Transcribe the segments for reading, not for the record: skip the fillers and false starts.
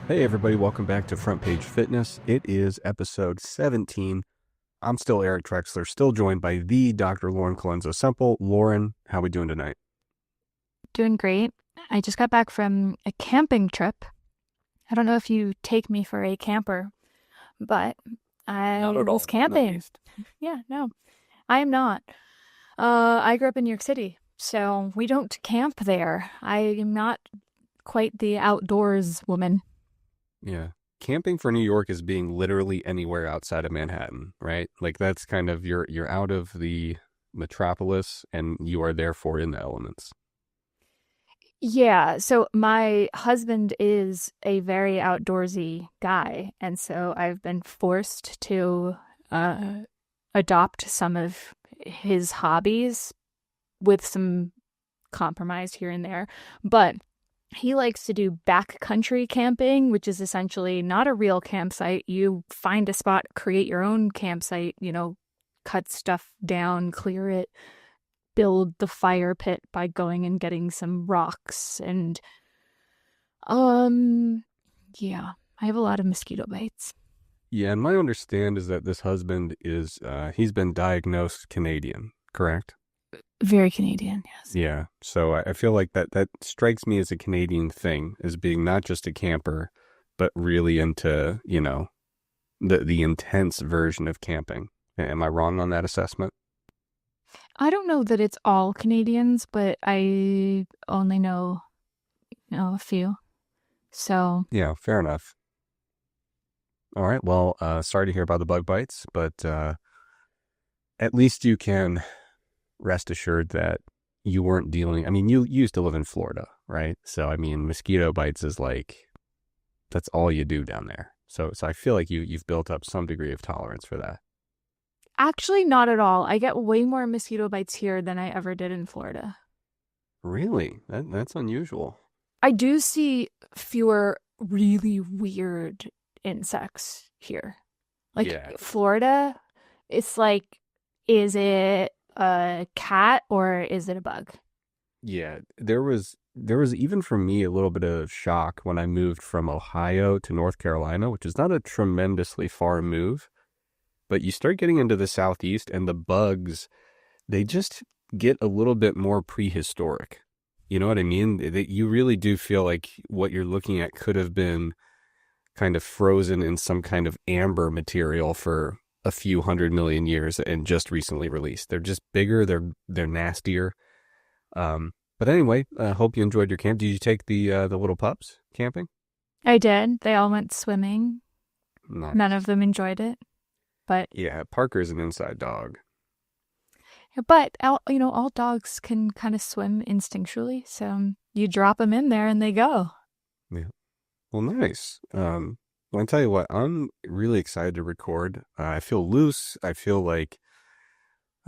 Hey everybody, welcome back to Front Page Fitness. It is episode 17. I'm still Eric Trexler, still joined by the Dr. Lauren Colenso-Semple. Lauren, how are we doing tonight? Doing great. I just got back from a camping trip. I don't know if you take me for a camper, but I Not at was all, in the camping. least. Yeah, no, I am not. I grew up in New York City, so we don't camp there. I am not quite the outdoors woman. Yeah. Camping for New York is being literally anywhere outside of Manhattan, right? Like that's kind of, you're out of the metropolis and you are therefore in the elements. Yeah, so my husband is a very outdoorsy guy, and so I've been forced to uh, adopt some of his hobbies with some compromise here and there. But he likes to do backcountry camping, which is essentially not a real campsite. You find a spot, create your own campsite, cut stuff down, clear it, build the fire pit by going and getting some rocks and um yeah, I have a lot of mosquito bites. Yeah, and my understand is that this husband is, he's been diagnosed Canadian, correct? Very Canadian, yes. Yeah. So I feel like that strikes me as a Canadian thing, as being not just a camper, but really into, the intense version of camping. Am I wrong on that assessment? I don't know that it's all Canadians, but I only know a few. So Yeah, fair enough. All right. Well, sorry to hear about the bug bites, but at least you can rest assured that you weren't dealing. I mean, you used to live in Florida, right? So I mean, mosquito bites is like that's all you do down there. So I feel like you've built up some degree of tolerance for that. actually not at all. I get way more mosquito bites here than I ever did in Florida. Really? That's unusual. I do see fewer really weird insects here. Like Yeah. Florida, it's like, is it a cat or is it a bug? Yeah. There was even for me a little bit of shock when I moved from Ohio to North Carolina, which is not a tremendously far move, but you start getting into the southeast and the bugs, they just get a little bit more prehistoric. You know what I mean? You really do feel like what you're looking at could have been kind of frozen in some kind of amber material for a few 100 million years and just recently released. They're just bigger. They're nastier. But anyway, I hope you enjoyed your camp. Did you take the little pups camping? I did. They all went swimming. None Nice. of them enjoyed it, but Yeah, Parker's an inside dog. all dogs can kind of swim instinctually. So you drop them in there and they go. Yeah. Well, nice. Well, I tell you what, I'm really excited to record. I feel loose. I feel like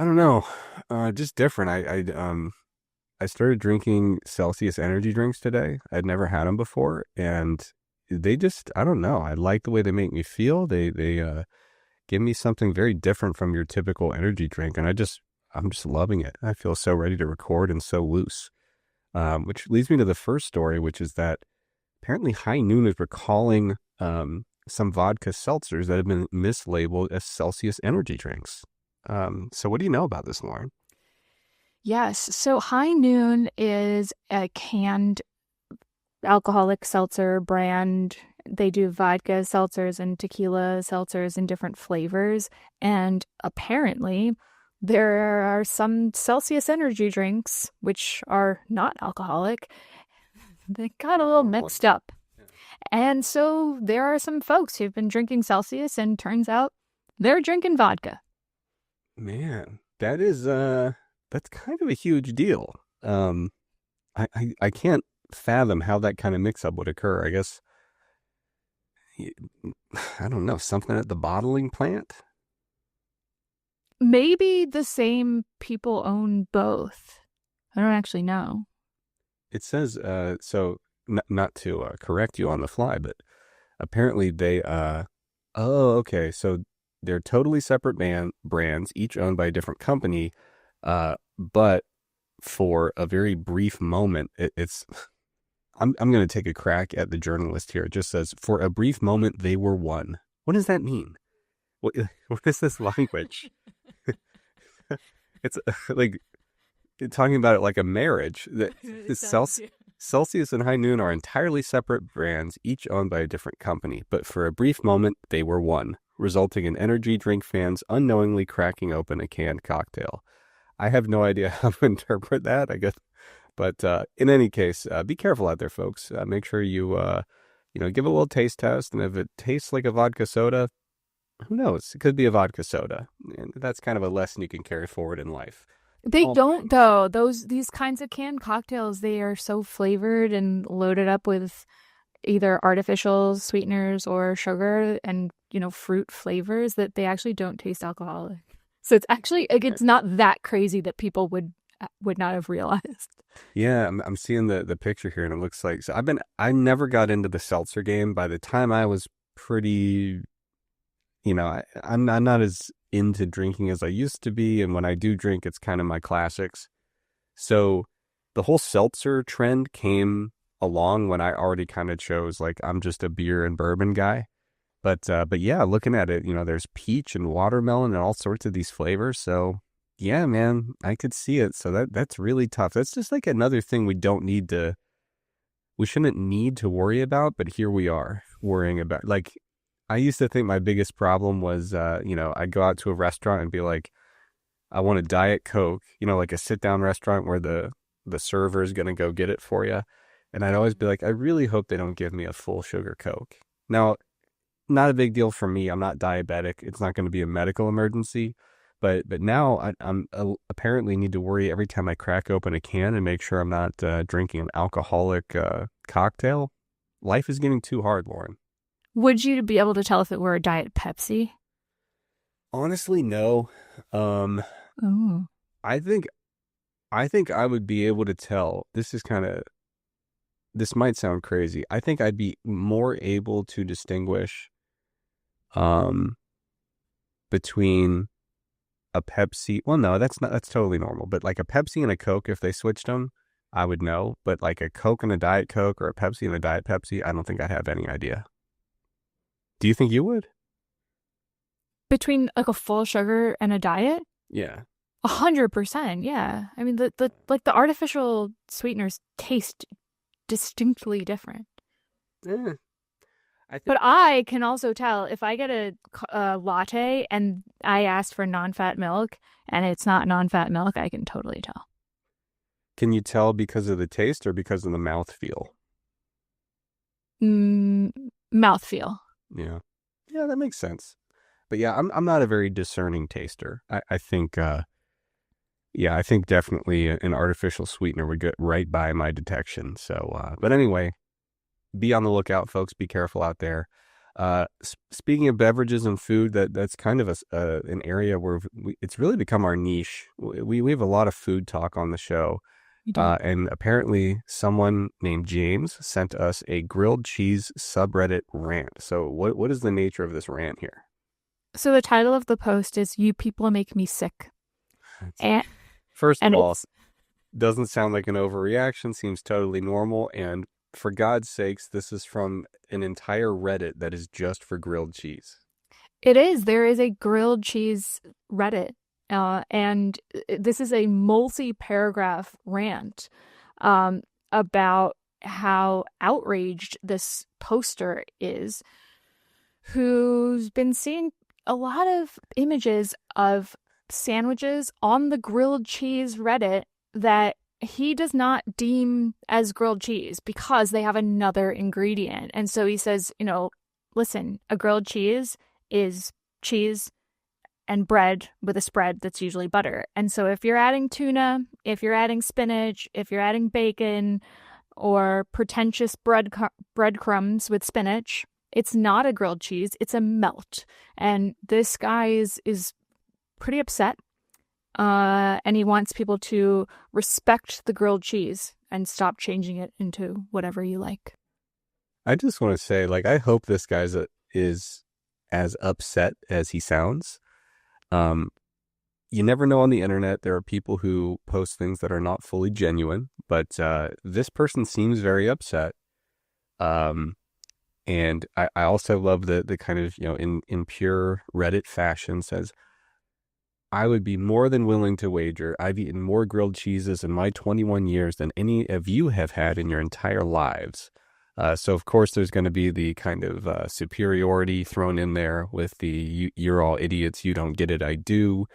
I don't know, just different. I started drinking Celsius energy drinks today. I'd never had them before, and they just I don't know. I like the way they make me feel. They give me something very different from your typical energy drink, and I'm just loving it. I feel so ready to record and so loose. Which leads me to the first story, which is that apparently High Noon is recalling some vodka seltzers that have been mislabeled as Celsius energy drinks. So what do you know about this, Lauren? Yes. So High Noon is a canned alcoholic seltzer brand. They do vodka seltzers and tequila seltzers in different flavors. And apparently, there are some Celsius energy drinks, which are not alcoholic. They got a little Normal. mixed up. And so there are some folks who've been drinking Celsius, and turns out they're drinking vodka. Man, that's kind of a huge deal. I can't fathom how that kind of mix up would occur. I guess I don't know, something at the bottling plant. Maybe the same people own both. I don't actually know. It says so not to correct you on the fly, but apparently they oh, okay, so they're totally separate brands, each owned by a different company, but for a very brief moment, it's I'm going to take a crack at the journalist here. It just says, for a brief moment, they were one. What does that mean? What, what is this language? It's like talking about it like a marriage. The It does. Yeah. Celsius and High Noon are entirely separate brands, each owned by a different company. But for a brief moment, they were one, resulting in energy drink fans unknowingly cracking open a canned cocktail. I have no idea how to interpret that, I guess. But in any case, be careful out there, folks. Make sure you give it a little taste test. And if it tastes like a vodka soda, who knows? It could be a vodka soda. And that's kind of a lesson you can carry forward in life. They Oh, don't though. These kinds of canned cocktails, they are so flavored and loaded up with either artificial sweeteners or sugar and, fruit flavors that they actually don't taste alcoholic. So it's actually like it's not that crazy that people would not have realized. yeah, I'm seeing the picture here, and it looks like I never got into the seltzer game. By the time I was pretty, I'm not as into drinking as I used to be, and when I do drink, it's kind of my classics. So the whole seltzer trend came along when I already kind of chose like I'm just a beer and bourbon guy. But yeah, looking at it, there's peach and watermelon and all sorts of these flavors. So yeah, man, I could see it. So that's really tough. That's just like another thing we shouldn't need to worry about, but here we are worrying about. Like, I used to think my biggest problem was, I'd go out to a restaurant and be like, I want a Diet Coke, like a sit down restaurant where the server is going to go get it for you. And I'd always be like, I really hope they don't give me a full sugar Coke. Now, not a big deal for me. I'm not diabetic. It's not going to be a medical emergency. But now I'm apparently need to worry every time I crack open a can and make sure I'm not drinking an alcoholic cocktail. Life is getting too hard, Lauren. Would you be able to tell if it were a Diet Pepsi? Honestly, no. Um, Oh. I think I would be able to tell. This might sound crazy. I think I'd be more able to distinguish um between a Pepsi. Well, no, that's totally normal. But like a Pepsi and a Coke, if they switched them, I would know. But like a Coke and a Diet Coke or a Pepsi and a Diet Pepsi, I don't think I'd have any idea. Do you think you would? Between like a full sugar and a diet? Yeah. 100%, yeah. I mean the artificial sweeteners taste distinctly different. Eh, I think But I can also tell if I get a latte and I ask for non-fat milk and it's not non-fat milk, I can totally tell. Can you tell because of the taste or because of the mouthfeel? Mm, Mouthfeel. Yeah. Yeah, that makes sense. But yeah, I'm not a very discerning taster. I think I think definitely an artificial sweetener would get right by my detection. So but anyway, be on the lookout, folks. Be careful out there. Speaking of beverages and food, that's kind of an area where it's really become our niche. We have a lot of food talk on the show. You do. And apparently someone named James sent us a grilled cheese subreddit rant. So what is the nature of this rant here? So the title of the post is "You People Make Me Sick," and First of and all, it's doesn't sound like an overreaction, seems totally normal. And for God's sakes, this is from an entire Reddit that is just for grilled cheese. it is there is a grilled cheese Reddit, and this is a multi-paragraph rant about how outraged this poster is, who's been seeing a lot of images of sandwiches on the grilled cheese Reddit that he does not deem as grilled cheese because they have another ingredient. And so he says, listen, a grilled cheese is cheese and bread with a spread that's usually butter. And so if you're adding tuna, if you're adding spinach, if you're adding bacon or pretentious breadcrumbs with spinach, it's not a grilled cheese, it's a melt. And this guy is pretty upset. And he wants people to respect the grilled cheese and stop changing it into whatever you like. I just want to say, like, I hope this is as upset as he sounds. Um, you never know on the internet. There are people who post things that are not fully genuine, but this person seems very upset. Um, and I also love the kind of, in pure Reddit fashion says, I would be more than willing to wager I've eaten more grilled cheeses in my 21 years than any of you have had in your entire lives. So, of course, there's going to be the kind of superiority thrown in there with the you're all idiots, you don't get it, I do.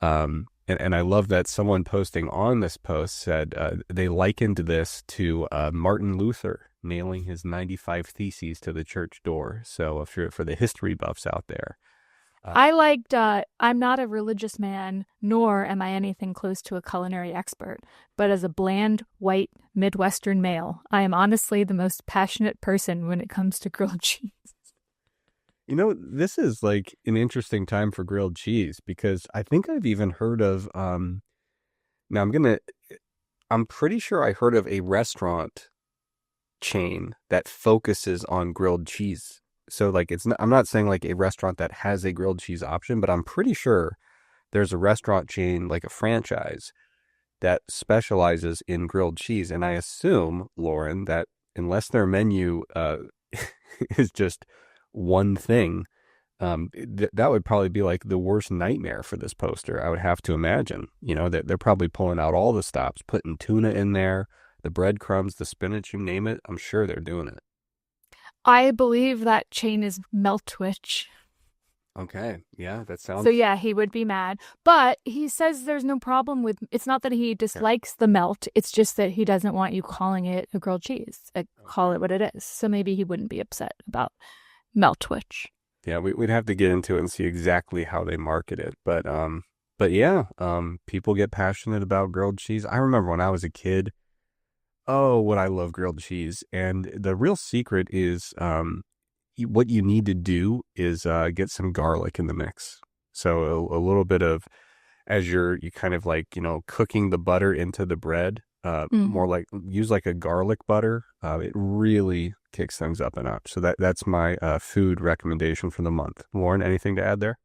And I love that someone posting on this post said they likened this to Martin Luther nailing his 95 Theses to the church door. So, for the history buffs out there. I liked, I'm not a religious man, nor am I anything close to a culinary expert, but as a bland, white, Midwestern male, I am honestly the most passionate person when it comes to grilled cheese. This is like an interesting time for grilled cheese because I think I've even heard of, now I'm pretty sure I heard of a restaurant chain that focuses on grilled cheese. So like I'm not saying like a restaurant that has a grilled cheese option, but I'm pretty sure there's a restaurant chain like a franchise that specializes in grilled cheese. And I assume, Lauren, that unless their menu is just one thing, that would probably be like the worst nightmare for this poster. I would have to imagine, that they're probably pulling out all the stops, putting tuna in there, the breadcrumbs, the spinach, you name it. I'm sure they're doing it. I believe that chain is Meltwitch. Okay. Yeah, that So sounds. yeah, he would be mad. But he says there's no problem with it's not that he Yeah. dislikes the melt, it's just that he doesn't want you calling it a grilled cheese. Call Okay. it what it is. So maybe he wouldn't be upset about Meltwitch. Yeah, we'd have to get into it and see exactly how they market it. But yeah, people get passionate about grilled cheese. I remember when I was a kid, oh, what I love grilled cheese. And the real secret is what you need to do is get some garlic in the mix. So a little bit of, as you kind of like, cooking the butter into the bread, Mm. more like use like a garlic butter. It really kicks things up a notch. So that's my food recommendation for the month. Lauren, anything to add there?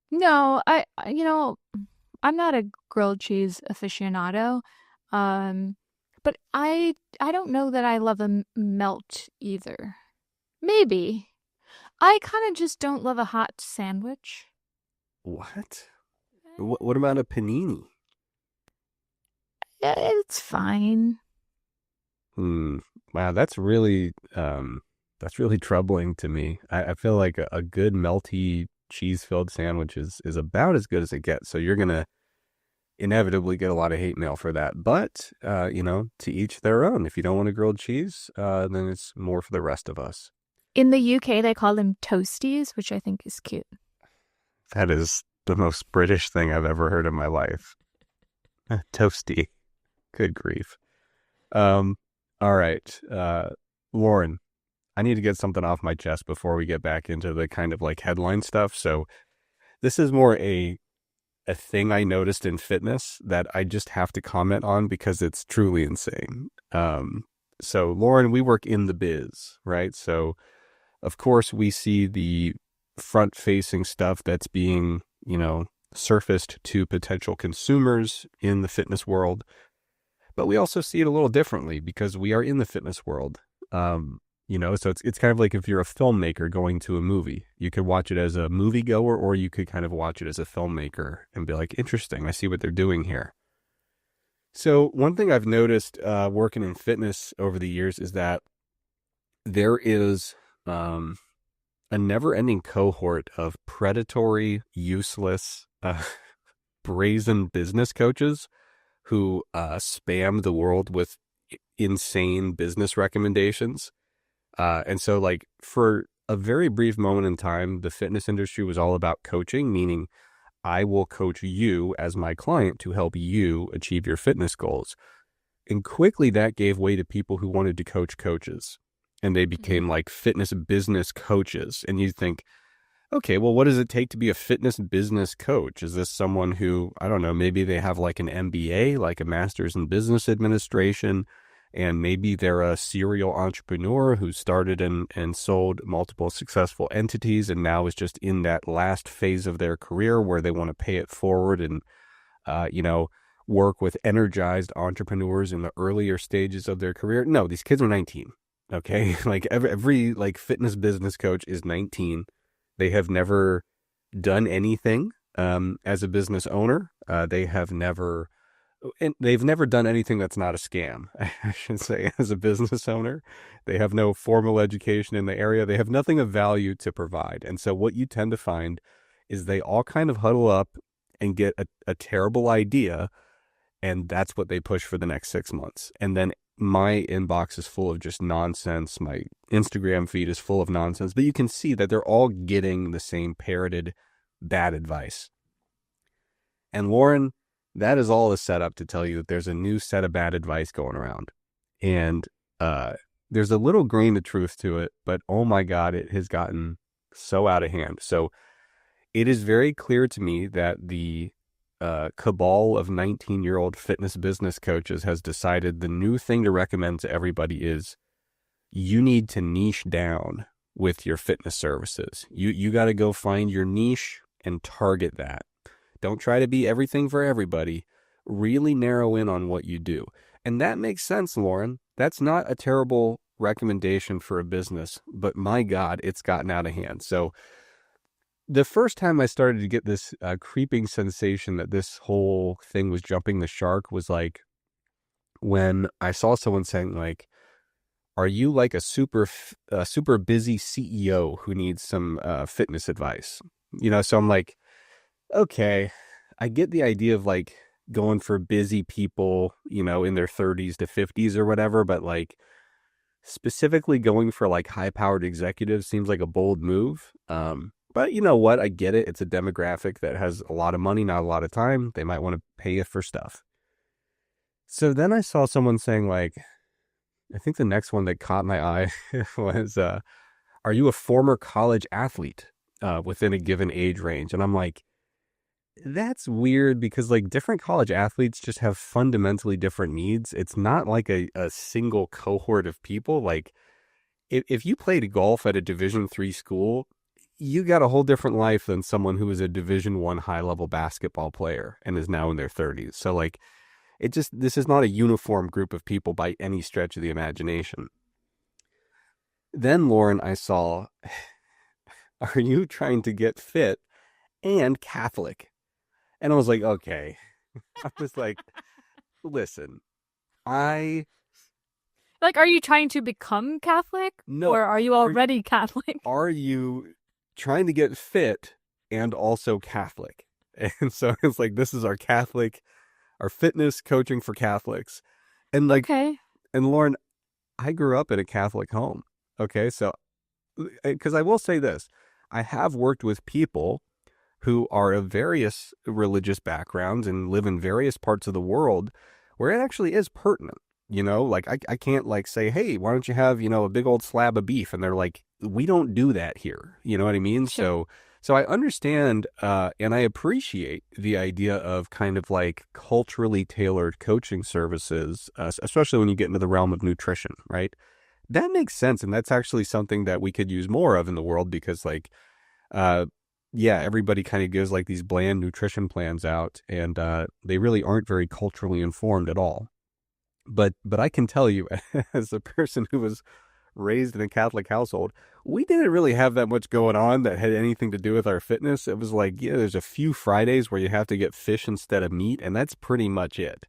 No, I'm not a grilled cheese aficionado. Um, but I don't know that I love a melt either. Maybe. I kind of just don't love a hot sandwich. What? What about a panini? It's fine. Hmm. Wow, that's really troubling to me. I feel like a good melty cheese-filled sandwich is about as good as it gets. So you're gonna inevitably get a lot of hate mail for that. But to each their own. If you don't want a grilled cheese, then it's more for the rest of us. In the UK, they call them toasties, which I think is cute. That is the most British thing I've ever heard in my life. Toasty. Good grief. Um, all right. Lauren, I need to get something off my chest before we get back into the kind of like headline stuff. So this is more a thing I noticed in fitness that I just have to comment on because it's truly insane. So Lauren, we work in the biz, right? So of course we see the front facing stuff that's being, surfaced to potential consumers in the fitness world. But we also see it a little differently because we are in the fitness world. So it's kind of like if you're a filmmaker going to a movie, you could watch it as a moviegoer, or you could kind of watch it as a filmmaker and be like, interesting, I see what they're doing here. So one thing I've noticed working in fitness over the years is that there is a never-ending cohort of predatory, useless, brazen business coaches who spam the world with insane business recommendations. And so, like, for a very brief moment in time, the fitness industry was all about coaching, meaning I will coach you as my client to help you achieve your fitness goals. And quickly that gave way to people who wanted to coach coaches. And they became like fitness business coaches. And you think, okay, well, what does it take to be a fitness business coach? Is this someone who, I don't know, maybe they have like an MBA, like a master's in business administration, and maybe they're a serial entrepreneur who started and sold multiple successful entities and now is just in that last phase of their career where they want to pay it forward and, you know, work with energized entrepreneurs in the earlier stages of their career. No, these kids are 19. Okay. Like every like fitness business coach is 19. They have never done anything, as a business owner. They've never done anything that's not a scam, I should say, as a business owner. They have no formal education in the area. They have nothing of value to provide. And so what you tend to find is they all kind of huddle up and get a terrible idea, and that's what they push for the next 6 months. And then my inbox is full of just nonsense. My Instagram feed is full of nonsense. But you can see that they're all getting the same parroted bad advice. And Lauren, that is all a setup to tell you that there's a new set of bad advice going around. And there's a little grain of truth to it, but oh my God, it has gotten so out of hand. So it is very clear to me that the cabal of 19-year-old fitness business coaches has decided the new thing to recommend to everybody is you need to niche down with your fitness services. You got to go find your niche and target that. Don't try to be everything for everybody. Really narrow in on what you do. And that makes sense, Lauren. That's not a terrible recommendation for a business, but my God, it's gotten out of hand. So the first time I started to get this creeping sensation that this whole thing was jumping the shark was like when I saw someone saying like, are you like a super busy CEO who needs some fitness advice? You know, so I'm like, okay, I get the idea of like going for busy people, you know, in their 30s to 50s or whatever, but like specifically going for like high-powered executives seems like a bold move. But you know what? I get it. It's a demographic that has a lot of money, not a lot of time. They might want to pay you for stuff. So then I saw someone saying like, I think the next one that caught my eye was, are you a former college athlete within a given age range? And I'm like, that's weird because like different college athletes just have fundamentally different needs. It's not like a single cohort of people. Like if you played golf at a Division III school, you got a whole different life than someone who is a Division I high level basketball player and is now in their 30s. So like this is not a uniform group of people by any stretch of the imagination. Then Lauren, I saw, are you trying to get fit and Catholic? And I was like, okay. I was like, listen, Like, are you trying to become Catholic? No. Or are you already Catholic? Are you trying to get fit and also Catholic? And so it's like, this is our fitness coaching for Catholics. And like, okay. And Lauren, I grew up in a Catholic home. Okay. So, because I will say this, I have worked with people who are of various religious backgrounds and live in various parts of the world where it actually is pertinent. You know, like I can't like say, hey, why don't you have, you know, a big old slab of beef? And they're like, we don't do that here. You know what I mean? Sure. So I understand and I appreciate the idea of kind of like culturally tailored coaching services, especially when you get into the realm of nutrition, right? That makes sense. And that's actually something that we could use more of in the world because like, yeah, everybody kind of gives like these bland nutrition plans out and they really aren't very culturally informed at all. But I can tell you as a person who was raised in a Catholic household, we didn't really have that much going on that had anything to do with our fitness. It was like, yeah, there's a few Fridays where you have to get fish instead of meat, and that's pretty much it.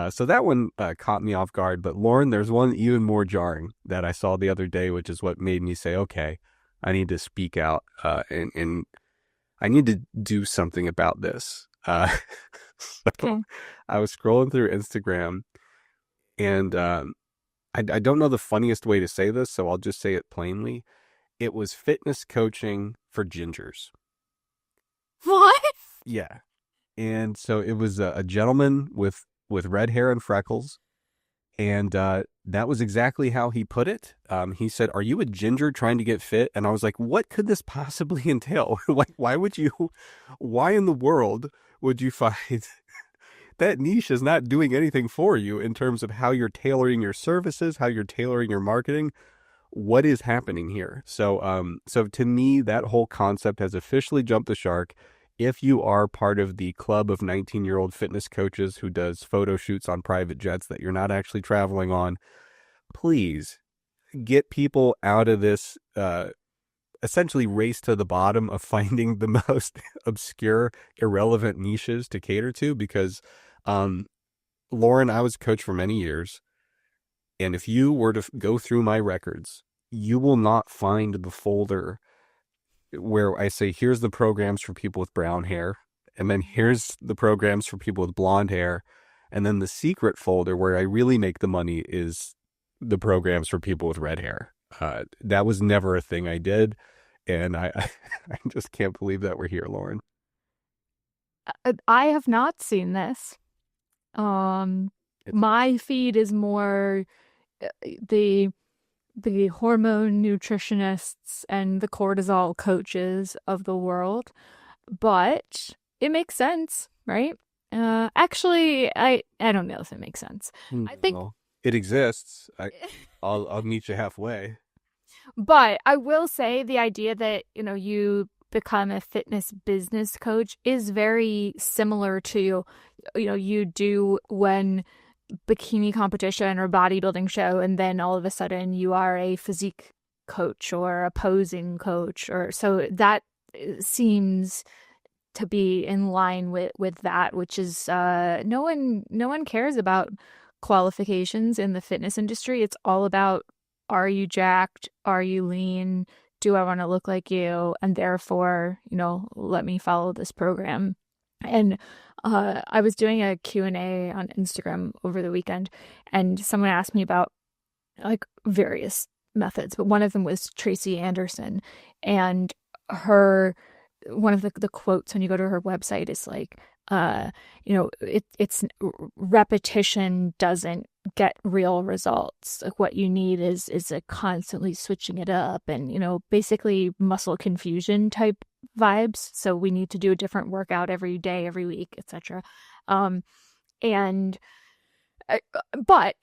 So that one caught me off guard. But Lauren, there's one even more jarring that I saw the other day, which is what made me say, okay, I need to speak out and I need to do something about this. So Okay. I was scrolling through Instagram. And I don't know the funniest way to say this, so I'll just say it plainly. It was fitness coaching for gingers. What? Yeah. And so it was a gentleman with red hair and freckles. And that was exactly how he put it. He said, are you a ginger trying to get fit? And I was like, what could this possibly entail? Like, why in the world would you find that niche is not doing anything for you in terms of how you're tailoring your services, how you're tailoring your marketing. What is happening here? So to me, that whole concept has officially jumped the shark. If you are part of the club of 19-year-old fitness coaches who does photo shoots on private jets that you're not actually traveling on, please get people out of this essentially race to the bottom of finding the most obscure, irrelevant niches to cater to. Because, Lauren, I was a coach for many years. And if you were to go through my records, you will not find the folder where I say, here's the programs for people with brown hair. And then here's the programs for people with blonde hair. And then the secret folder where I really make the money is the programs for people with red hair. That was never a thing I did. And I just can't believe that we're here, Lauren. I have not seen this. My feed is more the hormone nutritionists and the cortisol coaches of the world, but it makes sense, right? Actually, I don't know if it makes sense. I think Well, it exists. I'll meet you halfway. But I will say the idea that, you become a fitness business coach is very similar to, you do when bikini competition or bodybuilding show, and then all of a sudden you are a physique coach or a posing coach, or so that seems to be in line with that, which is no one cares about qualifications in the fitness industry. It's all about, are you jacked? Are you lean? Do I want to look like you? And therefore, let me follow this program. And I was doing a Q&A on Instagram over the weekend, and someone asked me about like various methods, but one of them was Tracy Anderson, and one of the quotes when you go to her website is like, it's repetition doesn't get real results. Like what you need is a constantly switching it up, and basically muscle confusion type vibes. So we need to do a different workout every day, every week, etc. And but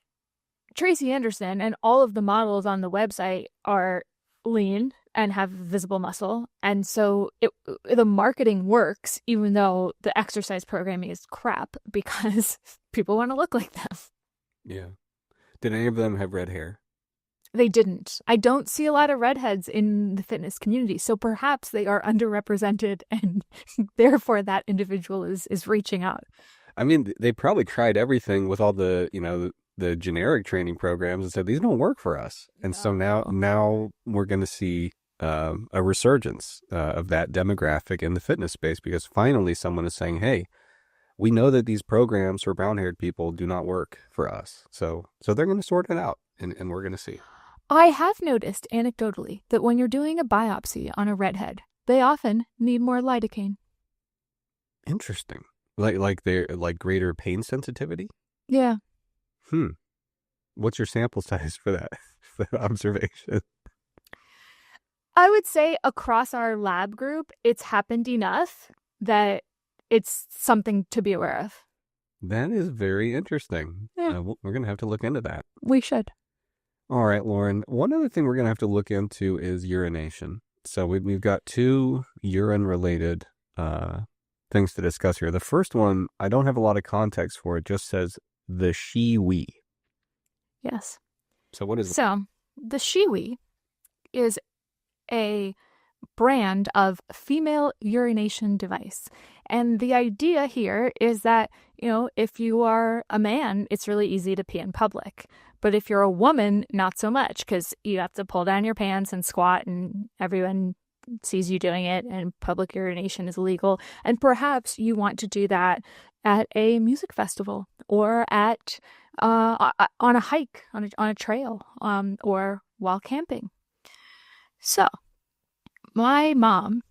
Tracy Anderson and all of the models on the website are lean and have visible muscle, and so the marketing works, even though the exercise programming is crap, because people want to look like them. Yeah. Did any of them have red hair? They didn't. I don't see a lot of redheads in the fitness community, so perhaps they are underrepresented, and therefore that individual is reaching out. I mean, they probably tried everything with all the, the generic training programs and said, these don't work for us. And so now we're going to see a resurgence of that demographic in the fitness space, because finally someone is saying, hey, we know that these programs for brown-haired people do not work for us. So they're going to sort it out, and we're going to see. I have noticed anecdotally that when you're doing a biopsy on a redhead, they often need more lidocaine. Interesting. Like they're like greater pain sensitivity? Yeah. What's your sample size for that, for that observation? I would say across our lab group, it's happened enough that it's something to be aware of. That is very interesting. Yeah. We're going to have to look into that. We should. All right, Lauren. One other thing we're going to have to look into is urination. So we've got two urine-related things to discuss here. The first one, I don't have a lot of context for. It just says the Shiwi. Yes. So what is it? So the Shiwi is a brand of female urination device. And the idea here is that, if you are a man, it's really easy to pee in public. But if you're a woman, not so much, because you have to pull down your pants and squat, and everyone sees you doing it, and public urination is illegal. And perhaps you want to do that at a music festival, or at on a hike, on a trail, or while camping. So my mom,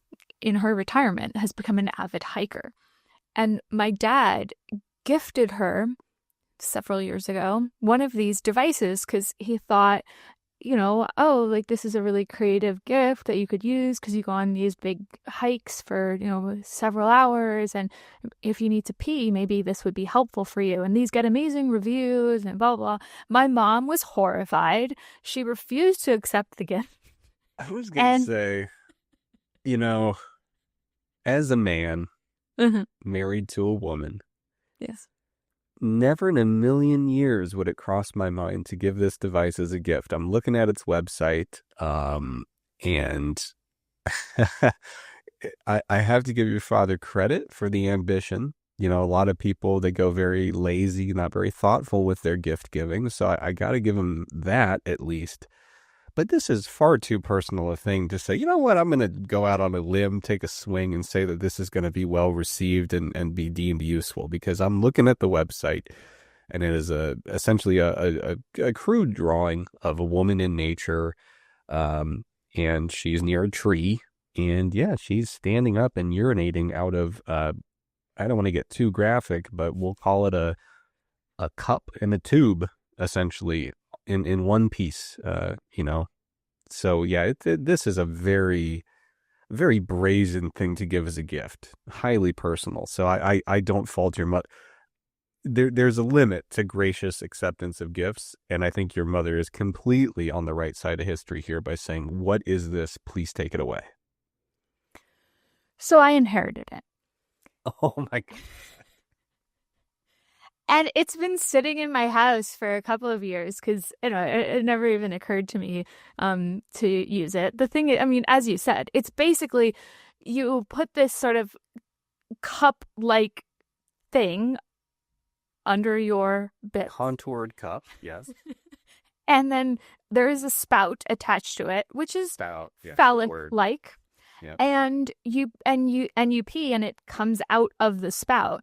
in her retirement, has become an avid hiker. And my dad gifted her several years ago one of these devices because he thought, oh, like this is a really creative gift that you could use because you go on these big hikes for, several hours. And if you need to pee, maybe this would be helpful for you. And these get amazing reviews and blah, blah. My mom was horrified. She refused to accept the gift. I was going to And say, you know, as a man Mhm. married to a woman, Yes. never in a million years would it cross my mind to give this device as a gift. I'm looking at its website, and I have to give your father credit for the ambition. A lot of people, they go very lazy, not very thoughtful with their gift giving. So I got to give him that at least. But this is far too personal a thing to say, you know what, I'm going to go out on a limb, take a swing, and say that this is going to be well received and be deemed useful, because I'm looking at the website and it is essentially a crude drawing of a woman in nature, and she's near a tree, and yeah, she's standing up and urinating out of, I don't want to get too graphic, but we'll call it a cup and a tube, essentially, in one piece, So yeah, this is a very, very brazen thing to give as a gift, highly personal. So I don't fault your mother. There's a limit to gracious acceptance of gifts, and I think your mother is completely on the right side of history here by saying, "What is this? Please take it away." So I inherited it. Oh my God. And it's been sitting in my house for a couple of years because, it never even occurred to me to use it. The thing, I mean, as you said, it's basically you put this sort of cup-like thing under your bit. Contoured cup, yes. And then there is a spout attached to it, which is Spout, yeah, phallic-like. yep. And you pee and it comes out of the spout.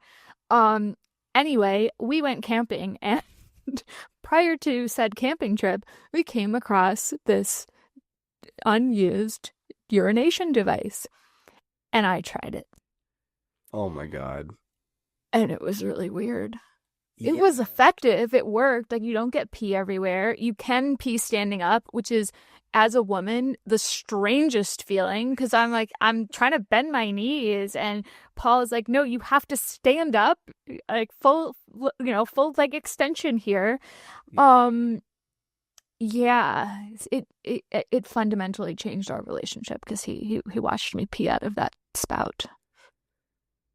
Anyway, we went camping, and prior to said camping trip, we came across this unused urination device, and I tried it. Oh my God. And it was really weird. It Yeah. was effective. It worked. Like, you don't get pee everywhere. You can pee standing up, which is, as a woman, the strangest feeling, because I'm trying to bend my knees, and Paul is like, no, you have to stand up, like full leg extension here. Yeah, it fundamentally changed our relationship because he watched me pee out of that spout.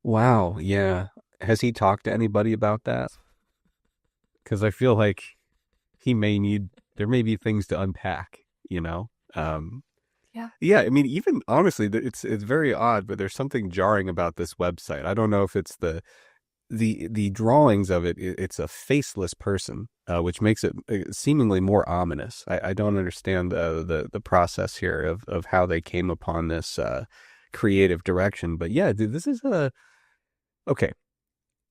Wow, yeah. Has he talked to anybody about that? Because I feel like there may be things to unpack, you know? Yeah. Yeah, I mean, even honestly, it's very odd, but there's something jarring about this website. I don't know if it's the drawings of it. It's a faceless person, which makes it seemingly more ominous. I don't understand the process here of how they came upon this creative direction. But yeah, dude, this is okay.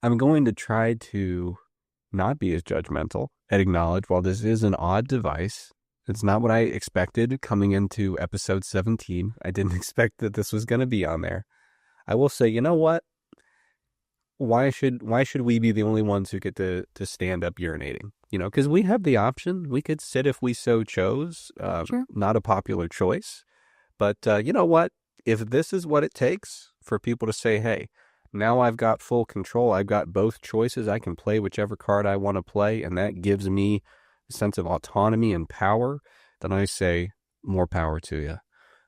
I'm going to try to not be as judgmental and acknowledge, while this is an odd device, it's not what I expected coming into episode 17. I didn't expect that this was going to be on there. I will say, you know what? Why should we be the only ones who get to stand up urinating? Because we have the option. We could sit if we so chose. Sure. Not a popular choice. But you know what? If this is what it takes for people to say, hey, now I've got full control, I've got both choices, I can play whichever card I want to play, and that gives me a sense of autonomy and power, then I say, more power to you.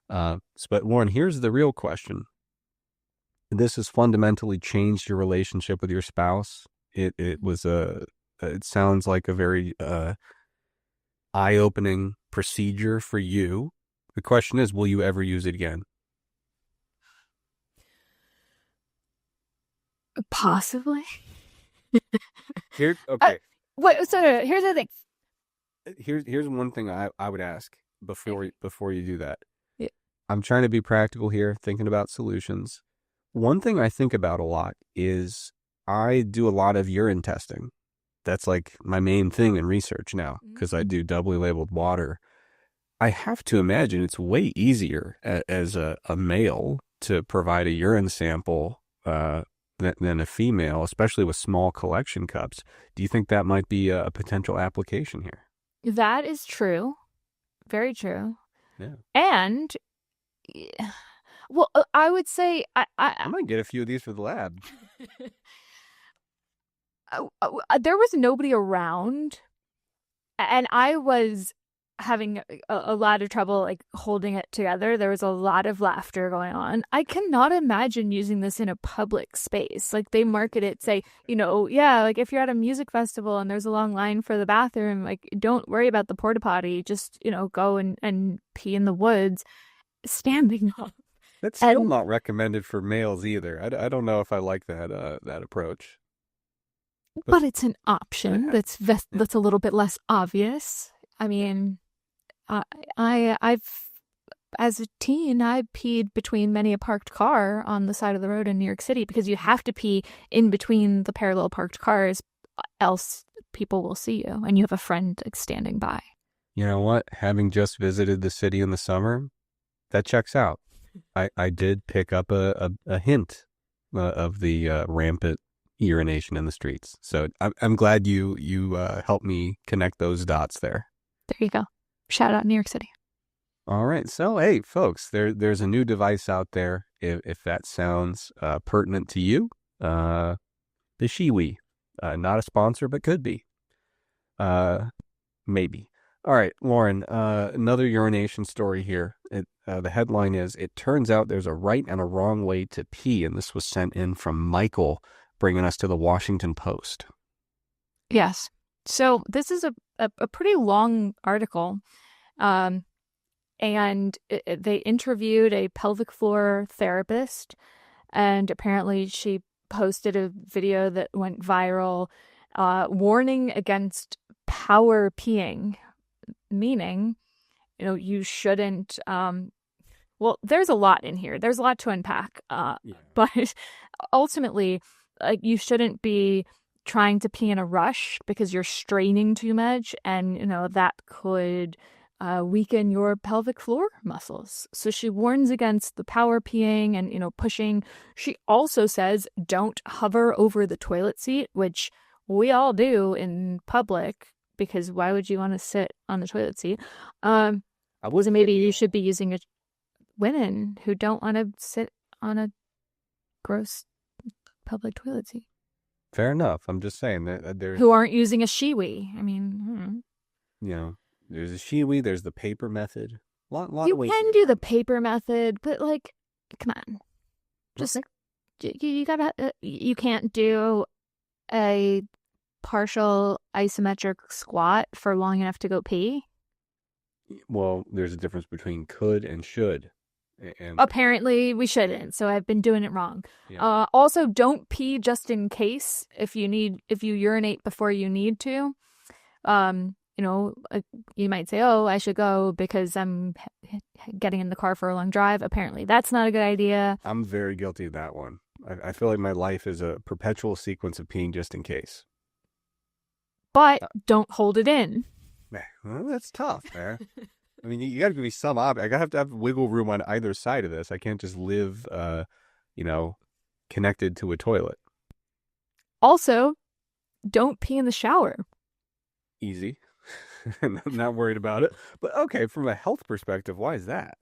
But Lauren, here's the real question. This has fundamentally changed your relationship with your spouse. It sounds like a very eye-opening procedure for you. The question is, will you ever use it again? Possibly. Okay. So here's the thing. Here's one thing I would ask before you do that. Yeah. I'm trying to be practical here, thinking about solutions. One thing I think about a lot is I do a lot of urine testing. That's like my main thing in research now, because I do doubly labeled water. I have to imagine it's way easier as a male to provide a urine sample than a female, especially with small collection cups. Do you think that might be a potential application here? That is true. Very true. Yeah. And well, I would say I might get a few of these for the lab. there was nobody around, and I was having a lot of trouble like holding it together. There was a lot of laughter going on. I cannot imagine using this in a public space. Like they market it, say, yeah, like if you're at a music festival and there's a long line for the bathroom, like don't worry about the porta potty. Just, go and pee in the woods standing up. That's still And not recommended for males either. I don't know if I like that approach. But but it's an option yeah, that's a little bit less obvious. I mean, I I've as a teen, I peed between many a parked car on the side of the road in New York City because you have to pee in between the parallel parked cars, else people will see you and you have a friend like, standing by. you know what? Having just visited the city in the summer, that checks out. I did pick up a hint of the rampant urination in the streets. So I'm glad you helped me connect those dots there. There you go. Shout out New York City. All right. So, hey, folks, there's a new device out there. If that sounds pertinent to you, the Shiwi. Not a sponsor, but could be. Maybe. All right, Lauren, another urination story here. The headline is, "It turns out there's a right and a wrong way to pee." And this was sent in from Michael, bringing us to the Washington Post. Yes. So this is a pretty long article. And they interviewed a pelvic floor therapist, and apparently she posted a video that went viral, warning against power peeing, meaning, you shouldn't. Well, there's a lot in here. There's a lot to unpack. Yeah. But ultimately, you shouldn't be trying to pee in a rush because you're straining too much, and that could weaken your pelvic floor muscles. So she warns against the power peeing and, pushing. She also says don't hover over the toilet seat, which we all do in public because why would you want to sit on the toilet seat? I was So maybe you should be using women who don't want to sit on a gross public toilet seat. Fair enough. I'm just saying that there's, Who aren't using a Shiwi. I mean, there's a Shiwi, there's the paper method. Lot you of ways. can do the paper method, but come on. Just you gotta you can't do a partial isometric squat for long enough to go pee. Well, there's a difference between could and should. And Apparently we shouldn't, so I've been doing it wrong. yeah. Also don't pee just in case if you urinate before you need to. You might say, oh, I should go because I'm getting in the car for a long drive. Apparently that's not a good idea. I'm very guilty of that one. I feel like my life is a perpetual sequence of peeing just in case. But don't hold it in. Well, that's tough, man. I mean, you got to give me some I have to have wiggle room on either side of this. I can't just live, connected to a toilet. Also, don't pee in the shower. Easy. I'm not worried about it. But okay, from a health perspective, why is that?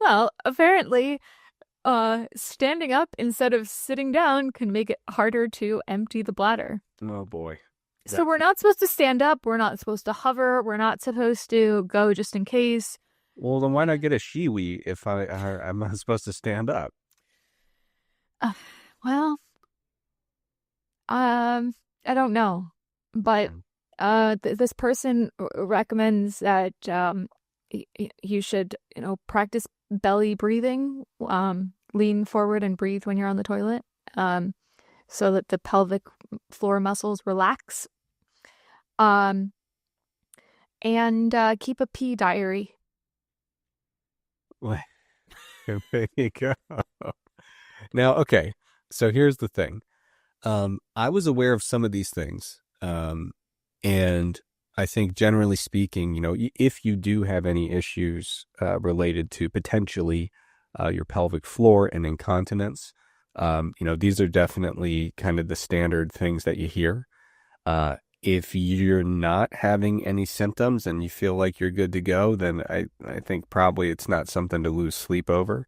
Well, apparently, standing up instead of sitting down can make it harder to empty the bladder. Oh boy. So we're not supposed to stand up. We're not supposed to hover. We're not supposed to go just in case. Well, then why not get a Shiwi if I'm not supposed to stand up? Well, I don't know, but this person recommends that you should, practice belly breathing, lean forward and breathe when you're on the toilet, so that the pelvic floor muscles relax. And keep a pee diary. There you go. Now, okay. So here's the thing. I was aware of some of these things. And I think generally speaking, if you do have any issues related to potentially your pelvic floor and incontinence, these are definitely kind of the standard things that you hear. If you're not having any symptoms and you feel like you're good to go, then I think probably it's not something to lose sleep over.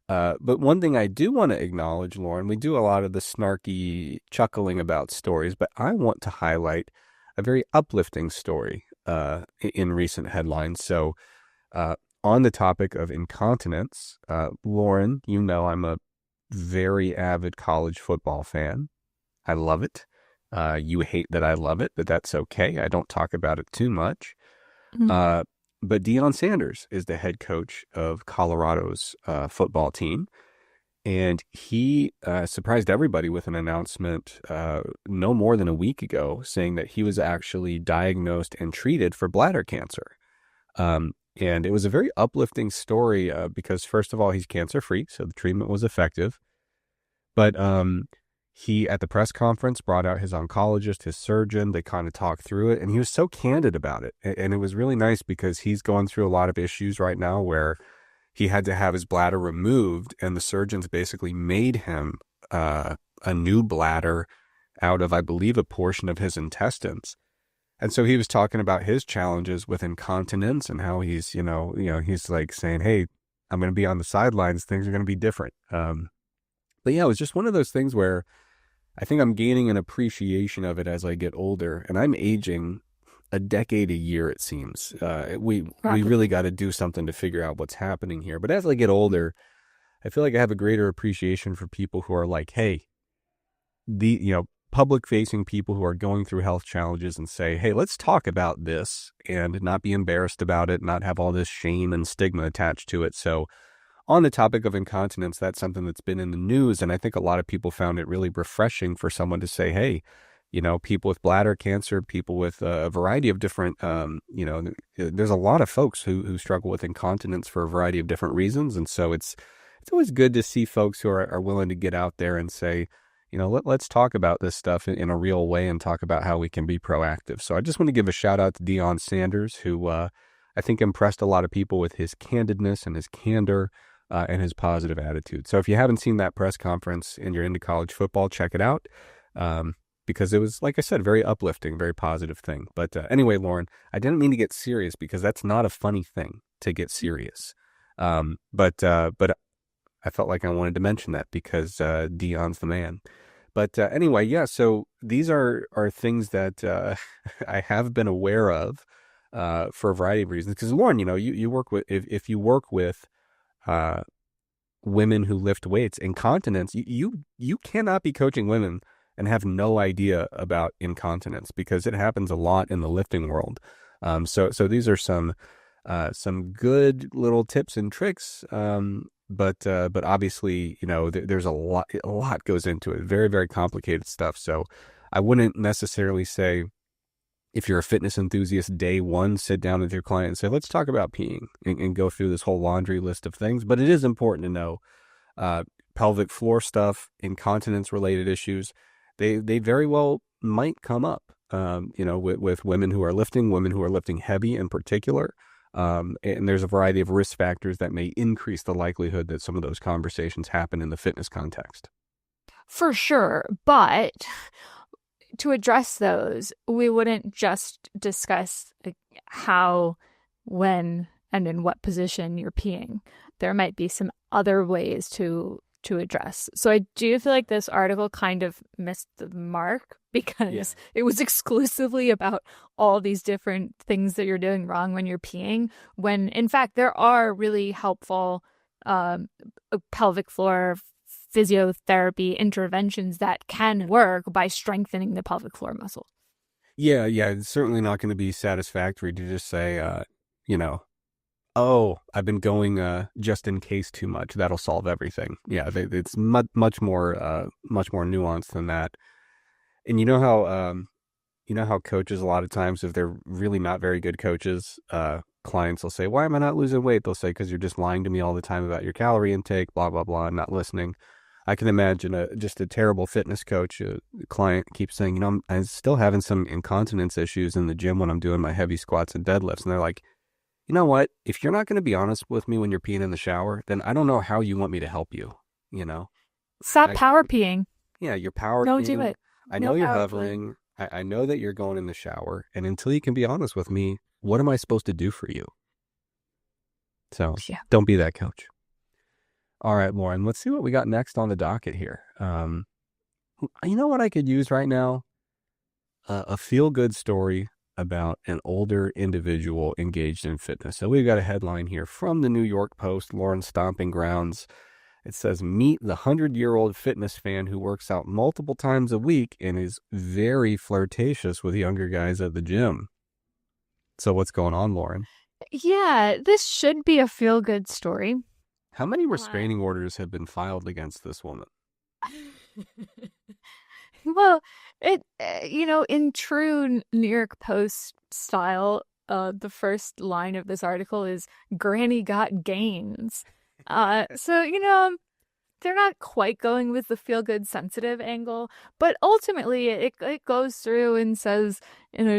But one thing I do want to acknowledge, Lauren, we do a lot of the snarky chuckling about stories, but I want to highlight a very uplifting story in recent headlines. So, on the topic of incontinence, Lauren, you know I'm a very avid college football fan. I love it. You hate that I love it, but that's okay. I don't talk about it too much. Mhm. Uh, but Deion Sanders is the head coach of Colorado's football team. And he surprised everybody with an announcement no more than a week ago saying that he was actually diagnosed and treated for bladder cancer. And it was a very uplifting story because, first of all, he's cancer free, so the treatment was effective. But he, at the press conference, brought out his oncologist, his surgeon. They kind of talked through it, and he was so candid about it. And it was really nice because he's going through a lot of issues right now where he had to have his bladder removed, and the surgeons basically made him a new bladder out of, I believe, a portion of his intestines. And so he was talking about his challenges with incontinence and how he's, he's like saying, "Hey, I'm going to be on the sidelines. Things are going to be different." But yeah, it was just one of those things where I think I'm gaining an appreciation of it as I get older, and I'm aging a decade a year, it seems. We Rapid. really got to do something to figure out what's happening here. But as I get older, I feel like I have a greater appreciation for people who are like, hey, public facing people who are going through health challenges and say, hey, let's talk about this and not be embarrassed about it, not have all this shame and stigma attached to it. So on the topic of incontinence, that's something that's been in the news. And I think a lot of people found it really refreshing for someone to say, hey, people with bladder cancer, people with a variety of different, there's a lot of folks who struggle with incontinence for a variety of different reasons. And so it's always good to see folks who are willing to get out there and say, let's talk about this stuff in a real way and talk about how we can be proactive. So I just want to give a shout out to Deion Sanders, who I think impressed a lot of people with his candidness and his candor and his positive attitude. So if you haven't seen that press conference and you're into college football, check it out. Because it was, like I said, very uplifting, very positive thing. But anyway, Lauren, I didn't mean to get serious because that's not a funny thing to get serious. But I felt like I wanted to mention that because Deion's the man. But anyway, yeah. So these are things that I have been aware of for a variety of reasons. Because Lauren, you work with if you work with uh, women who lift weights, incontinence, you cannot be coaching women and have no idea about incontinence because it happens a lot in the lifting world. So these are some good little tips and tricks. But obviously, there's a lot goes into it. Very, very complicated stuff. So I wouldn't necessarily say if you're a fitness enthusiast, day one, sit down with your client and say, let's talk about peeing and go through this whole laundry list of things. But it is important to know pelvic floor stuff, incontinence related issues. They very well might come up, with women who are lifting heavy in particular. And there's a variety of risk factors that may increase the likelihood that some of those conversations happen in the fitness context. For sure. But to address those, we wouldn't just discuss how, when, and in what position you're peeing. There might be some other ways to address. So I do feel like this article kind of missed the mark because it was exclusively about all these different things that you're doing wrong when you're peeing, when in fact there are really helpful pelvic floor physiotherapy interventions that can work by strengthening the pelvic floor muscle. Yeah, it's certainly not going to be satisfactory to just say, oh, I've been going just in case too much. That'll solve everything. Yeah, it's much more nuanced than that. And you know how coaches a lot of times, if they're really not very good coaches, clients will say, "Why am I not losing weight?" They'll say, "Because you're just lying to me all the time about your calorie intake, blah blah blah, and not listening." I can imagine just a terrible fitness coach. A client keeps saying, I'm still having some incontinence issues in the gym when I'm doing my heavy squats and deadlifts, and they're like, you know what? If you're not going to be honest with me when you're peeing in the shower, then I don't know how you want me to help you. Stop I, power peeing. yeah, you're power Don't do peeing. it. I know No you're power peeing. hovering. I know that you're going in the shower, and until you can be honest with me, what am I supposed to do for you? So Yeah. don't be that coach. All right, Lauren, let's see what we got next on the docket here. You know what I could use right now? A feel-good story about an older individual engaged in fitness. So we've got a headline here from the New York Post, Lauren's Stomping Grounds. It says, meet the 100-year-old fitness fan who works out multiple times a week and is very flirtatious with younger guys at the gym. So what's going on, Lauren? Yeah, this should be a feel-good story. How many Uh, restraining orders have been filed against this woman? well, in true New York Post style, the first line of this article is "Granny got gains." So they're not quite going with the feel-good sensitive angle, but ultimately it goes through and says,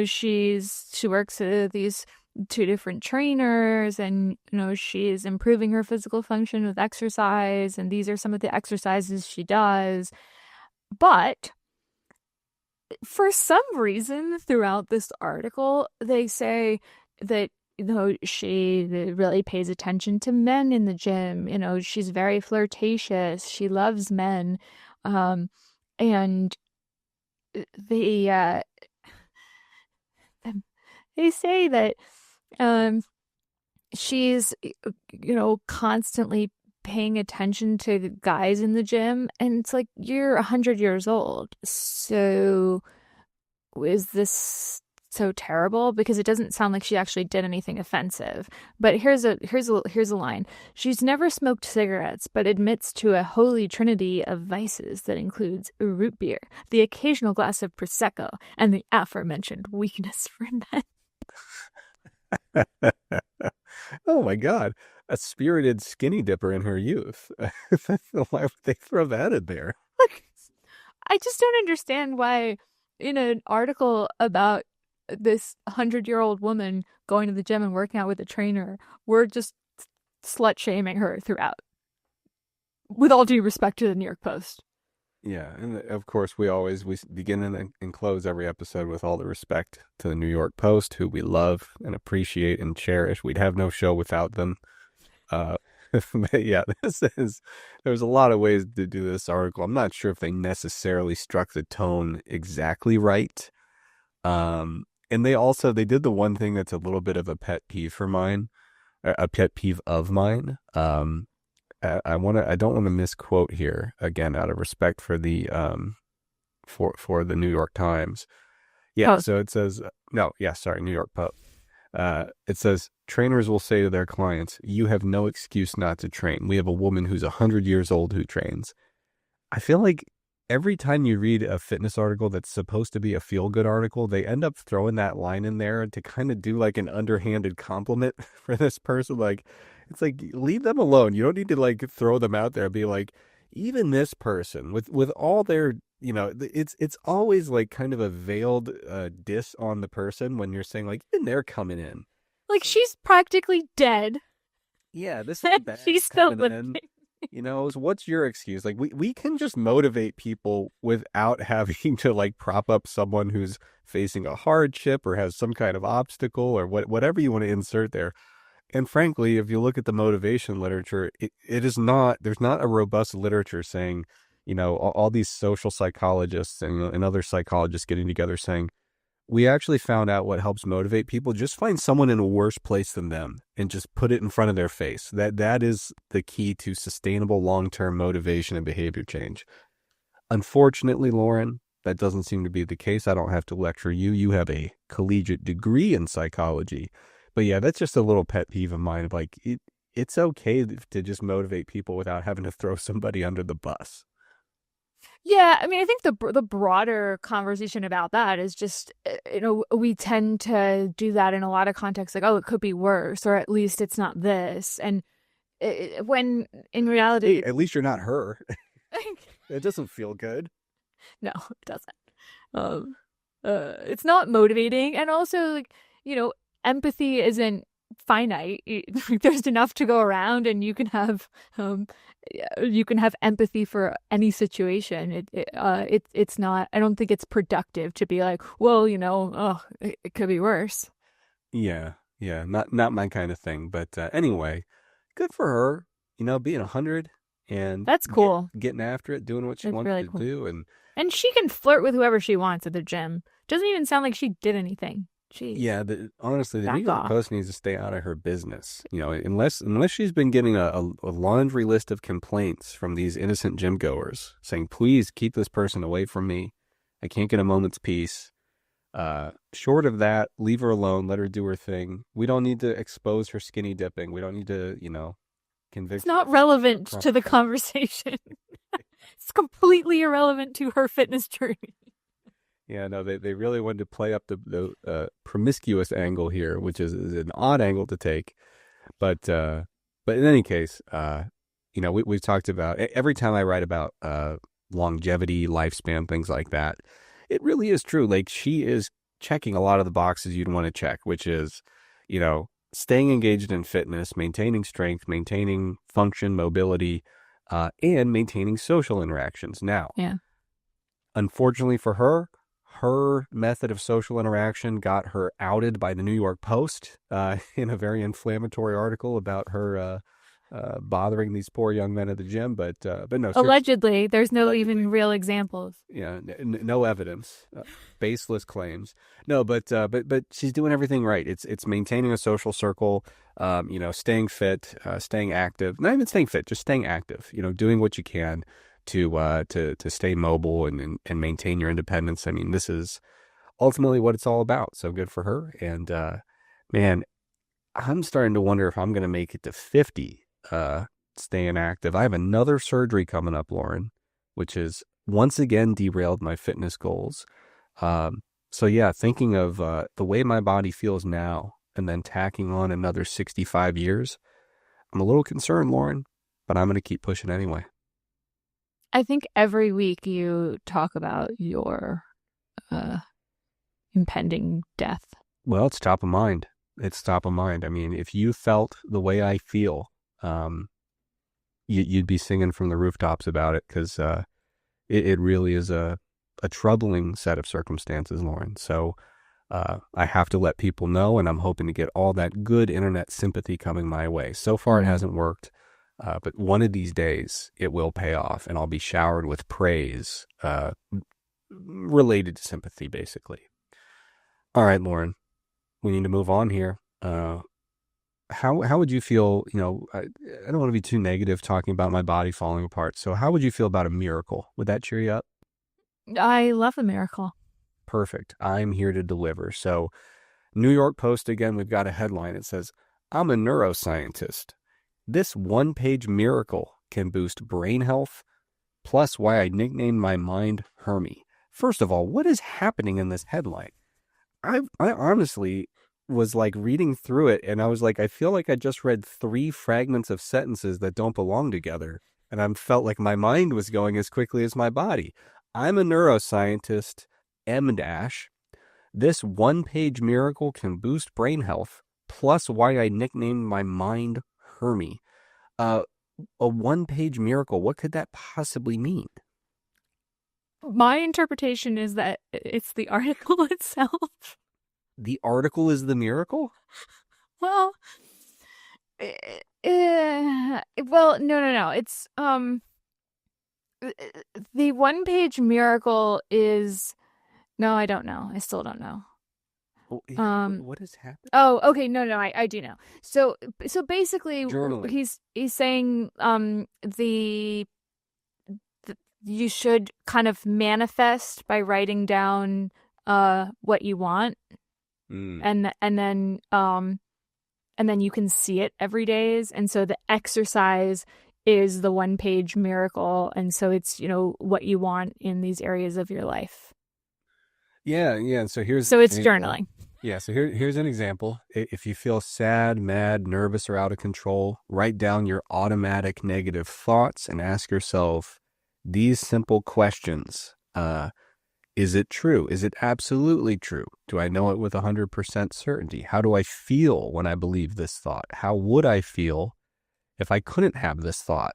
she works at these two different trainers, and she's improving her physical function with exercise, and these are some of the exercises she does. But for some reason throughout this article, they say that she really pays attention to men in the gym. She's very flirtatious. She loves men, and they they say that um, she's constantly paying attention to the guys in the gym, and it's like, you're 100 years old, so is this so terrible? Because it doesn't sound like she actually did anything offensive. But here's a line. She's never smoked cigarettes, but admits to a holy trinity of vices that includes root beer, the occasional glass of prosecco, and the aforementioned weakness for men. Oh my God. A spirited skinny dipper in her youth. Why would they throw that in there? Like, I just don't understand why, in an article about this 100-year-old woman going to the gym and working out with a trainer, we're just slut shaming her throughout. With all due respect to the New York Post. Yeah, and of course we begin and close every episode with all the respect to the New York Post, who we love and appreciate and cherish. We'd have no show without them. Uh, but yeah, there's a lot of ways to do this article. I'm not sure if they necessarily struck the tone exactly right. And they did the one thing that's a little bit of a pet peeve for mine, a pet peeve of mine. I don't want to misquote here again out of respect for the for the New York Times. Yeah, Post. so it says no, yeah, sorry, New York Post. It says trainers will say to their clients, "You have no excuse not to train. We have a woman who's 100 years old who trains." I feel like every time you read a fitness article that's supposed to be a feel-good article, they end up throwing that line in there to kind of do like an underhanded compliment for this person. Like, it's like, leave them alone. You don't need to like throw them out there and be like, even this person with all their, it's always like kind of a veiled diss on the person when you're saying like, even they're coming in. Like, So she's practically dead. yeah, this is And bad she's still coming living. in. So what's your excuse? Like we can just motivate people without having to like prop up someone who's facing a hardship or has some kind of obstacle or whatever you want to insert there. And frankly, if you look at the motivation literature, it is not, there's not a robust literature saying, all these social psychologists and other psychologists getting together saying, we actually found out what helps motivate people. Just find someone in a worse place than them and just put it in front of their face. That is the key to sustainable long-term motivation and behavior change. Unfortunately, Lauren, that doesn't seem to be the case. I don't have to lecture you. You have a collegiate degree in psychology. But yeah, that's just a little pet peeve of mine. Like it's okay to just motivate people without having to throw somebody under the bus. Yeah, I mean, I think the broader conversation about that is just, we tend to do that in a lot of contexts, like, oh, it could be worse, or at least it's not this. And when in Hey, reality, at least you're not her. It doesn't feel good. no, it doesn't. It's not motivating. And also, like, empathy isn't finite. There's enough to go around, and um, you can have empathy for any situation. It's not. I don't think it's productive to be like, well, oh, it could be worse. Yeah, yeah, not my kind of thing. But anyway, good for her. Being 100 and That's cool. getting after it, doing what she It's wants really to cool. do, and And she can flirt with whoever she wants at the gym. Doesn't even sound like she did anything. Jeez, yeah, honestly, the New back York off. Post needs to stay out of her business. Unless she's been getting a laundry list of complaints from these innocent gym goers saying, "Please keep this person away from me. I can't get a moment's peace." Short of that, leave her alone. Let her do her thing. We don't need to expose her skinny dipping. We don't need to, It's convict her not of relevant crime. to the conversation. It's completely irrelevant to her fitness journey. Yeah, no, they really wanted to play up the promiscuous angle here, which is an odd angle to take. But in any case, we've talked about every time I write about longevity, lifespan, things like that. It really is true. Like she is checking a lot of the boxes you'd want to check, which is, staying engaged in fitness, maintaining strength, maintaining function, mobility, and maintaining social interactions. Now, Yeah. unfortunately for her, her method of social interaction got her outed by the New York Post in a very inflammatory article about her bothering these poor young men at the gym. But no, seriously, Allegedly, there's no even real examples. yeah, no evidence, baseless claims. No, but she's doing everything right. It's maintaining a social circle, staying fit, staying active. Not even staying fit, just staying active. Doing what you can to stay mobile and maintain your independence. I mean, this is ultimately what it's all about. So good for her. And man, I'm starting to wonder if I'm going to make it to 50, staying active. I have another surgery coming up, Lauren, which is once again derailed my fitness goals. So yeah, thinking of the way my body feels now and then tacking on another 65 years, I'm a little concerned, Lauren, but I'm going to keep pushing anyway. I think every week you talk about your uh, impending death. Well, it's top of mind. It's top of mind. I mean, if you felt the way I feel, um, you'd be singing from the rooftops about it because it really is a troubling set of circumstances, Lauren. So I have to let people know, and I'm hoping to get all that good internet sympathy coming my way. So far, it Mm. hasn't worked, but one of these days it will pay off, and I'll be showered with praise related to sympathy, basically. All right, Lauren, we need to move on here. How would you feel? I don't want to be too negative talking about my body falling apart. So how would you feel about a miracle? Would that cheer you up? I love a miracle. Perfect. I'm here to deliver. So New York Post again, we've got a headline. It says, "I'm a neuroscientist. This one-page miracle can boost brain health, plus why I nicknamed my mind Hermie." First of all, what is happening in this headline? I honestly was like reading through it and I was like, I feel like I just read three fragments of sentences that don't belong together. And I felt like my mind was going as quickly as my body. I'm a neuroscientist, M dash. This one-page miracle can boost brain health, plus why I nicknamed my mind Hermie. Uh, a one-page miracle, what could that possibly mean? My interpretation is that it's the article itself. The article is the miracle? Well, well, no. It's the one page miracle is no, I don't know. I still don't know. Oh, yeah, Um what has happened? oh, okay, no, I do know. So basically Journaling. he's saying the you should kind of manifest by writing down what you want, Mm. and then you can see it every days. And so the exercise is the one page miracle. And so it's, what you want in these areas of your life. Yeah, yeah. So So it's journaling. here's an example. If you feel sad, mad, nervous, or out of control, write down your automatic negative thoughts and ask yourself these simple questions. Is it true? Is it absolutely true? Do I know it with 100% certainty? How do I feel when I believe this thought? How would I feel if I couldn't have this thought?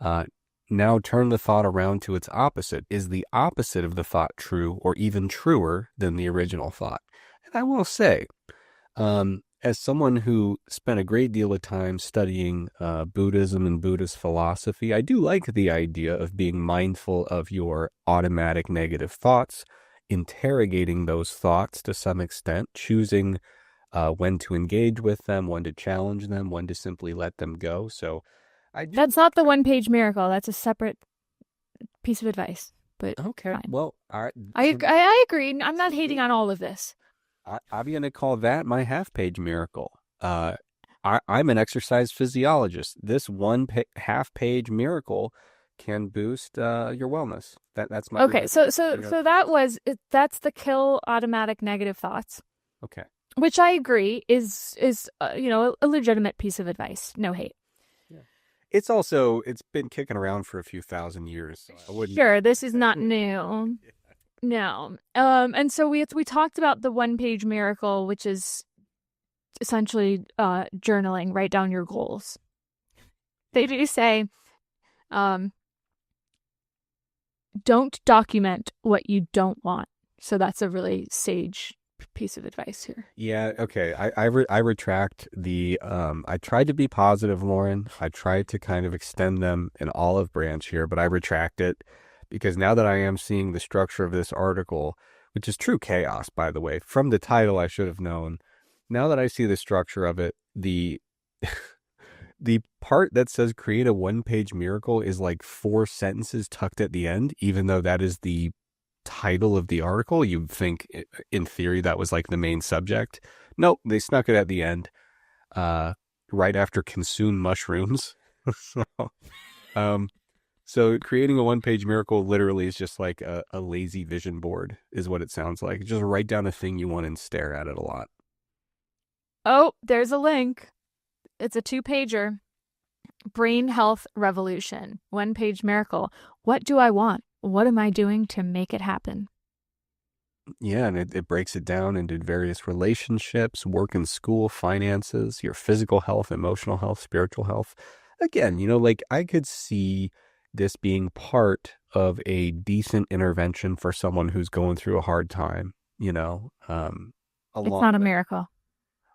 Uh, Now turn the thought around to its opposite. Is the opposite of the thought true or even truer than the original thought? And I will say, as someone who spent a great deal of time studying Buddhism and Buddhist philosophy, I do like the idea of being mindful of your automatic negative thoughts, interrogating those thoughts to some extent, choosing when to engage with them, when to challenge them, when to simply let them go. So I do. That's not the one-page miracle. That's a separate piece of advice, but Okay. fine. Well, all right. I agree. I'm not hating on all of this. I'm going to call that my half-page miracle. I'm an exercise physiologist. This half-page miracle can boost your wellness. That's my Okay, so that's the kill automatic negative thoughts, Okay. which I agree is a legitimate piece of advice. No hate. Yeah. It's been kicking around for a few thousand years. So I wouldn't. Sure, this is not new. No. And so we talked about the one-page miracle, which is essentially journaling, write down your goals. They do say, don't document what you don't want. So that's a really sage piece of advice here. Yeah, okay. I retract the I tried to be positive, Lauren. I tried to kind of extend them an olive branch here, but I retract it because now that I am seeing the structure of this article, which is true chaos, by the way, from the title I should have known. Now that I see the structure of it, the the part that says create a one-page miracle is like 4 sentences tucked at the end, even though that is the title of the article. You'd think in theory that was like the main subject. Nope, they snuck it at the end, right after consume mushrooms. so, so creating a one-page miracle literally is just like a lazy vision board is what it sounds like. Just write down a thing you want and stare at it a lot. Oh, there's a link. It's a 2-pager. Brain Health Revolution. One-page miracle. What do I want? What am I doing to make it happen? Yeah, and it breaks it down into various relationships, work and school, finances, your physical health, emotional health, spiritual health. Again, like I could see this being part of a decent intervention for someone who's going through a hard time, It's not a miracle.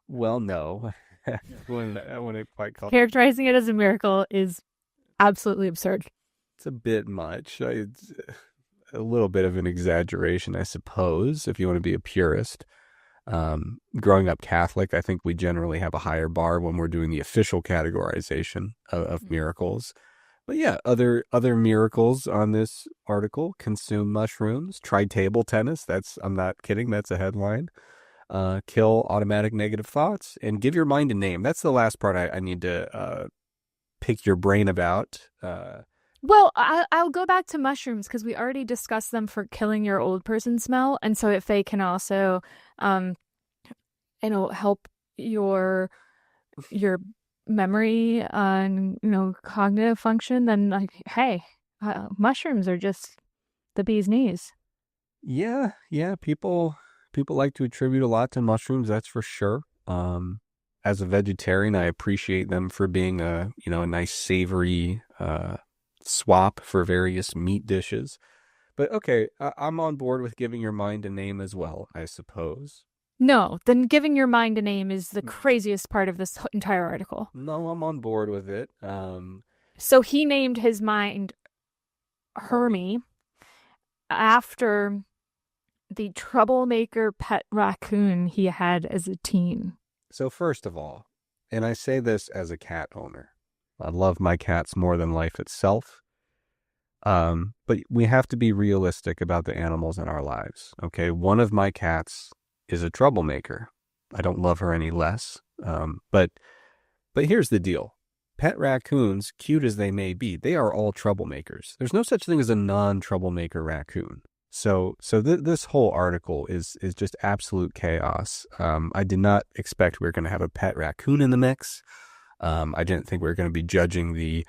Well, no. I wouldn't quite call it. Characterizing it as a miracle is absolutely absurd. It's a bit much. It's a little bit of an exaggeration, I suppose, if you want to be a purist. Growing up Catholic, I think we generally have a higher bar when we're doing the official categorization of miracles. But yeah, other miracles on this article: consume mushrooms, try table tennis. I'm not kidding. That's a headline. Kill automatic negative thoughts, and give your mind a name. That's the last part I need to pick your brain about. Well, I'll go back to mushrooms because we already discussed them for killing your old person smell, and so if they can also, help your memory and cognitive function, then like, hey, mushrooms are just the bee's knees. Yeah, people like to attribute a lot to mushrooms. That's for sure. As a vegetarian, I appreciate them for being a nice savory swap for various meat dishes. But okay, I'm on board with giving your mind a name as well, I suppose. No, then giving your mind a name is the craziest part of this entire article. No, I'm on board with it. So he named his mind Hermie after the troublemaker pet raccoon he had as a teen. So first of all, and I say this as a cat owner, I love my cats more than life itself. But we have to be realistic about the animals in our lives. Okay, one of my cats is a troublemaker. I don't love her any less. But here's the deal. Pet raccoons, cute as they may be, they are all troublemakers. There's no such thing as a non-troublemaker raccoon. So this whole article is just absolute chaos. I did not expect we were going to have a pet raccoon in the mix. I didn't think we were going to be judging the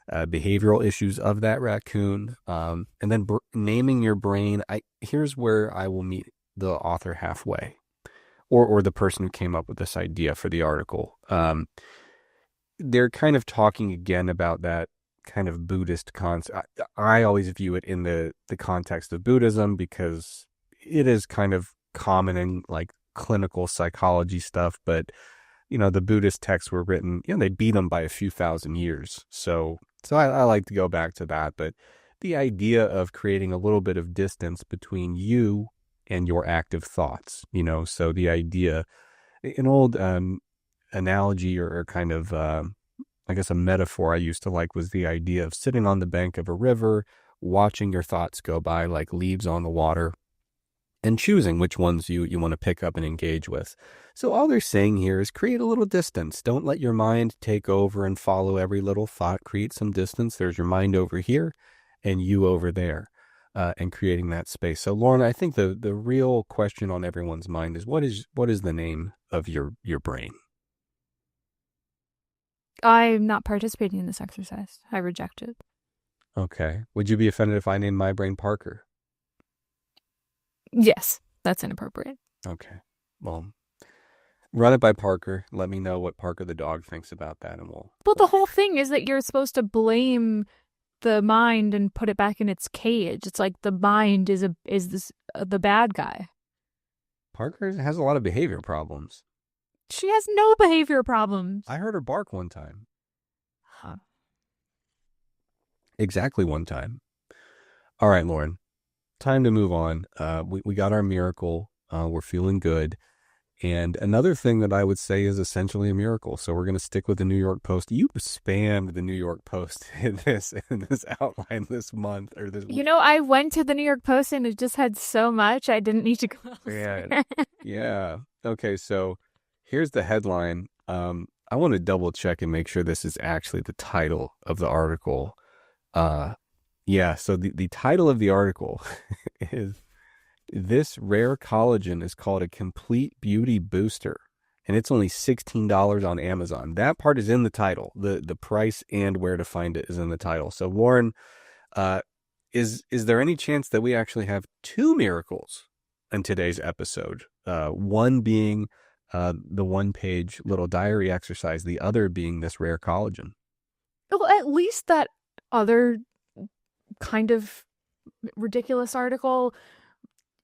behavioral issues of that raccoon, and then naming your brain. Here's where I will meet the author halfway, or the person who came up with this idea for the article. They're kind of talking again about that kind of Buddhist concept. I always view it in the context of Buddhism because it is kind of common in like clinical psychology stuff, but the Buddhist texts were written, they beat them by a few thousand years. So I like to go back to that. But the idea of creating a little bit of distance between you and your active thoughts, so the idea, an old analogy or kind of, I guess a metaphor I used to like was the idea of sitting on the bank of a river, watching your thoughts go by like leaves on the water, and choosing which ones you want to pick up and engage with. So all they're saying here is create a little distance. Don't let your mind take over and follow every little thought. Create some distance. There's your mind over here and you over there, and creating that space. So Lauren, I think the real question on everyone's mind is what is the name of your brain? I'm not participating in this exercise. I reject it. Okay. Would you be offended if I named my brain Parker? Yes, that's inappropriate. Okay. Well, run it by Parker. Let me know what Parker the dog thinks about that, and we'll. Well, the whole thing is that you're supposed to blame the mind and put it back in its cage. It's like the mind is the bad guy. Parker has a lot of behavior problems. She has no behavior problems. I heard her bark one time. Huh. Exactly one time. All right, Lauren. Time to move on. We got our miracle. We're feeling good. And another thing that I would say is essentially a miracle. So we're going to stick with the New York Post. You spammed the New York Post in this outline this month or this. I went to the New York Post and it just had so much I didn't need to go elsewhere. Yeah. Okay. So here's the headline. I want to double check and make sure this is actually the title of the article. Yeah. So the title of the article is. This rare collagen is called a complete beauty booster, and it's only $16 on Amazon. That part is in the title. The price and where to find it is in the title. So Lauren, is there any chance that we actually have two miracles in today's episode? One being the one-page little diary exercise, the other being this rare collagen. Well, at least that other kind of ridiculous article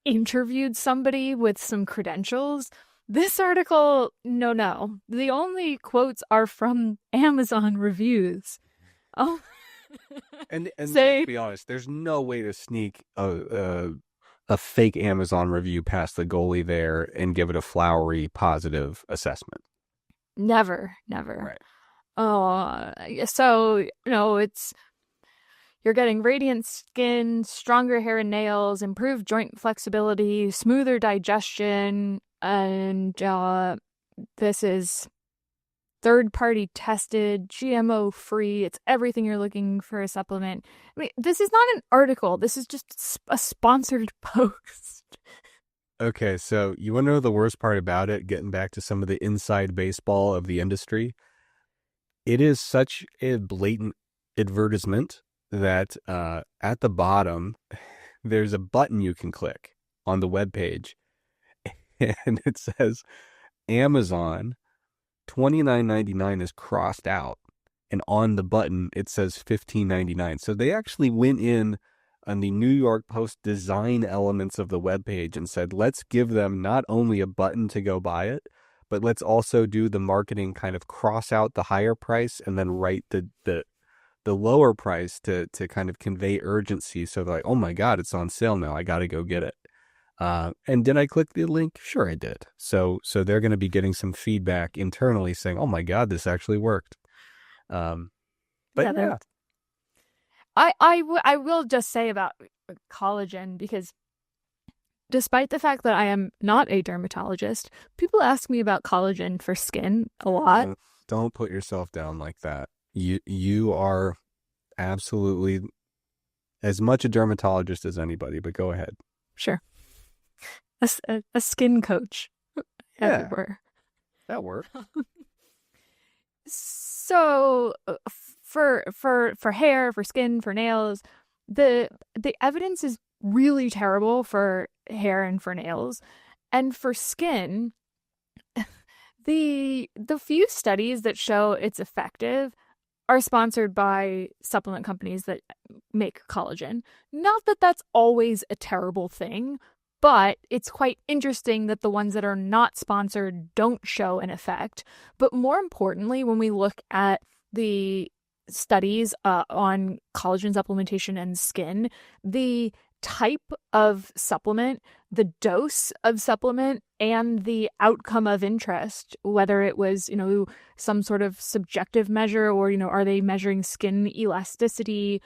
interviewed somebody with some credentials. This article, no. The only quotes are from Amazon reviews. Oh, and to be honest, there's no way to sneak a fake Amazon review past the goalie there and give it a flowery positive assessment. Never. Right. Oh, so it's. You're getting radiant skin, stronger hair and nails, improved joint flexibility, smoother digestion, and this is third-party tested, GMO-free. It's everything you're looking for a supplement. I mean, this is not an article. This is just a sponsored post. Okay, so you want to know the worst part about it? Getting back to some of the inside baseball of the industry. It is such a blatant advertisement that at the bottom there's a button you can click on the webpage, and it says Amazon $29.99 is crossed out, and on the button it says $15.99. So they actually went in on the New York Post design elements of the webpage and said, let's give them not only a button to go buy it, but let's also do the marketing, kind of cross out the higher price and then write the lower price to kind of convey urgency. So they're like, oh my God, it's on sale now. I got to go get it. And did I click the link? Sure, I did. So they're going to be getting some feedback internally saying, oh my God, this actually worked. But yeah. I will just say about collagen, because despite the fact that I am not a dermatologist, people ask me about collagen for skin a lot. Don't put yourself down like that. You are absolutely as much a dermatologist as anybody, but go ahead. Sure. A skin coach. Everywhere. That works. So, for hair, for skin, for nails, the evidence is really terrible for hair and for nails. And for skin, the few studies that show it's effective are sponsored by supplement companies that make collagen. Not that that's always a terrible thing, but it's quite interesting that the ones that are not sponsored don't show an effect. But more importantly, when we look at the studies on collagen supplementation and skin, the type of supplement, the dose of supplement, and the outcome of interest, whether it was, some sort of subjective measure or, are they measuring skin elasticity?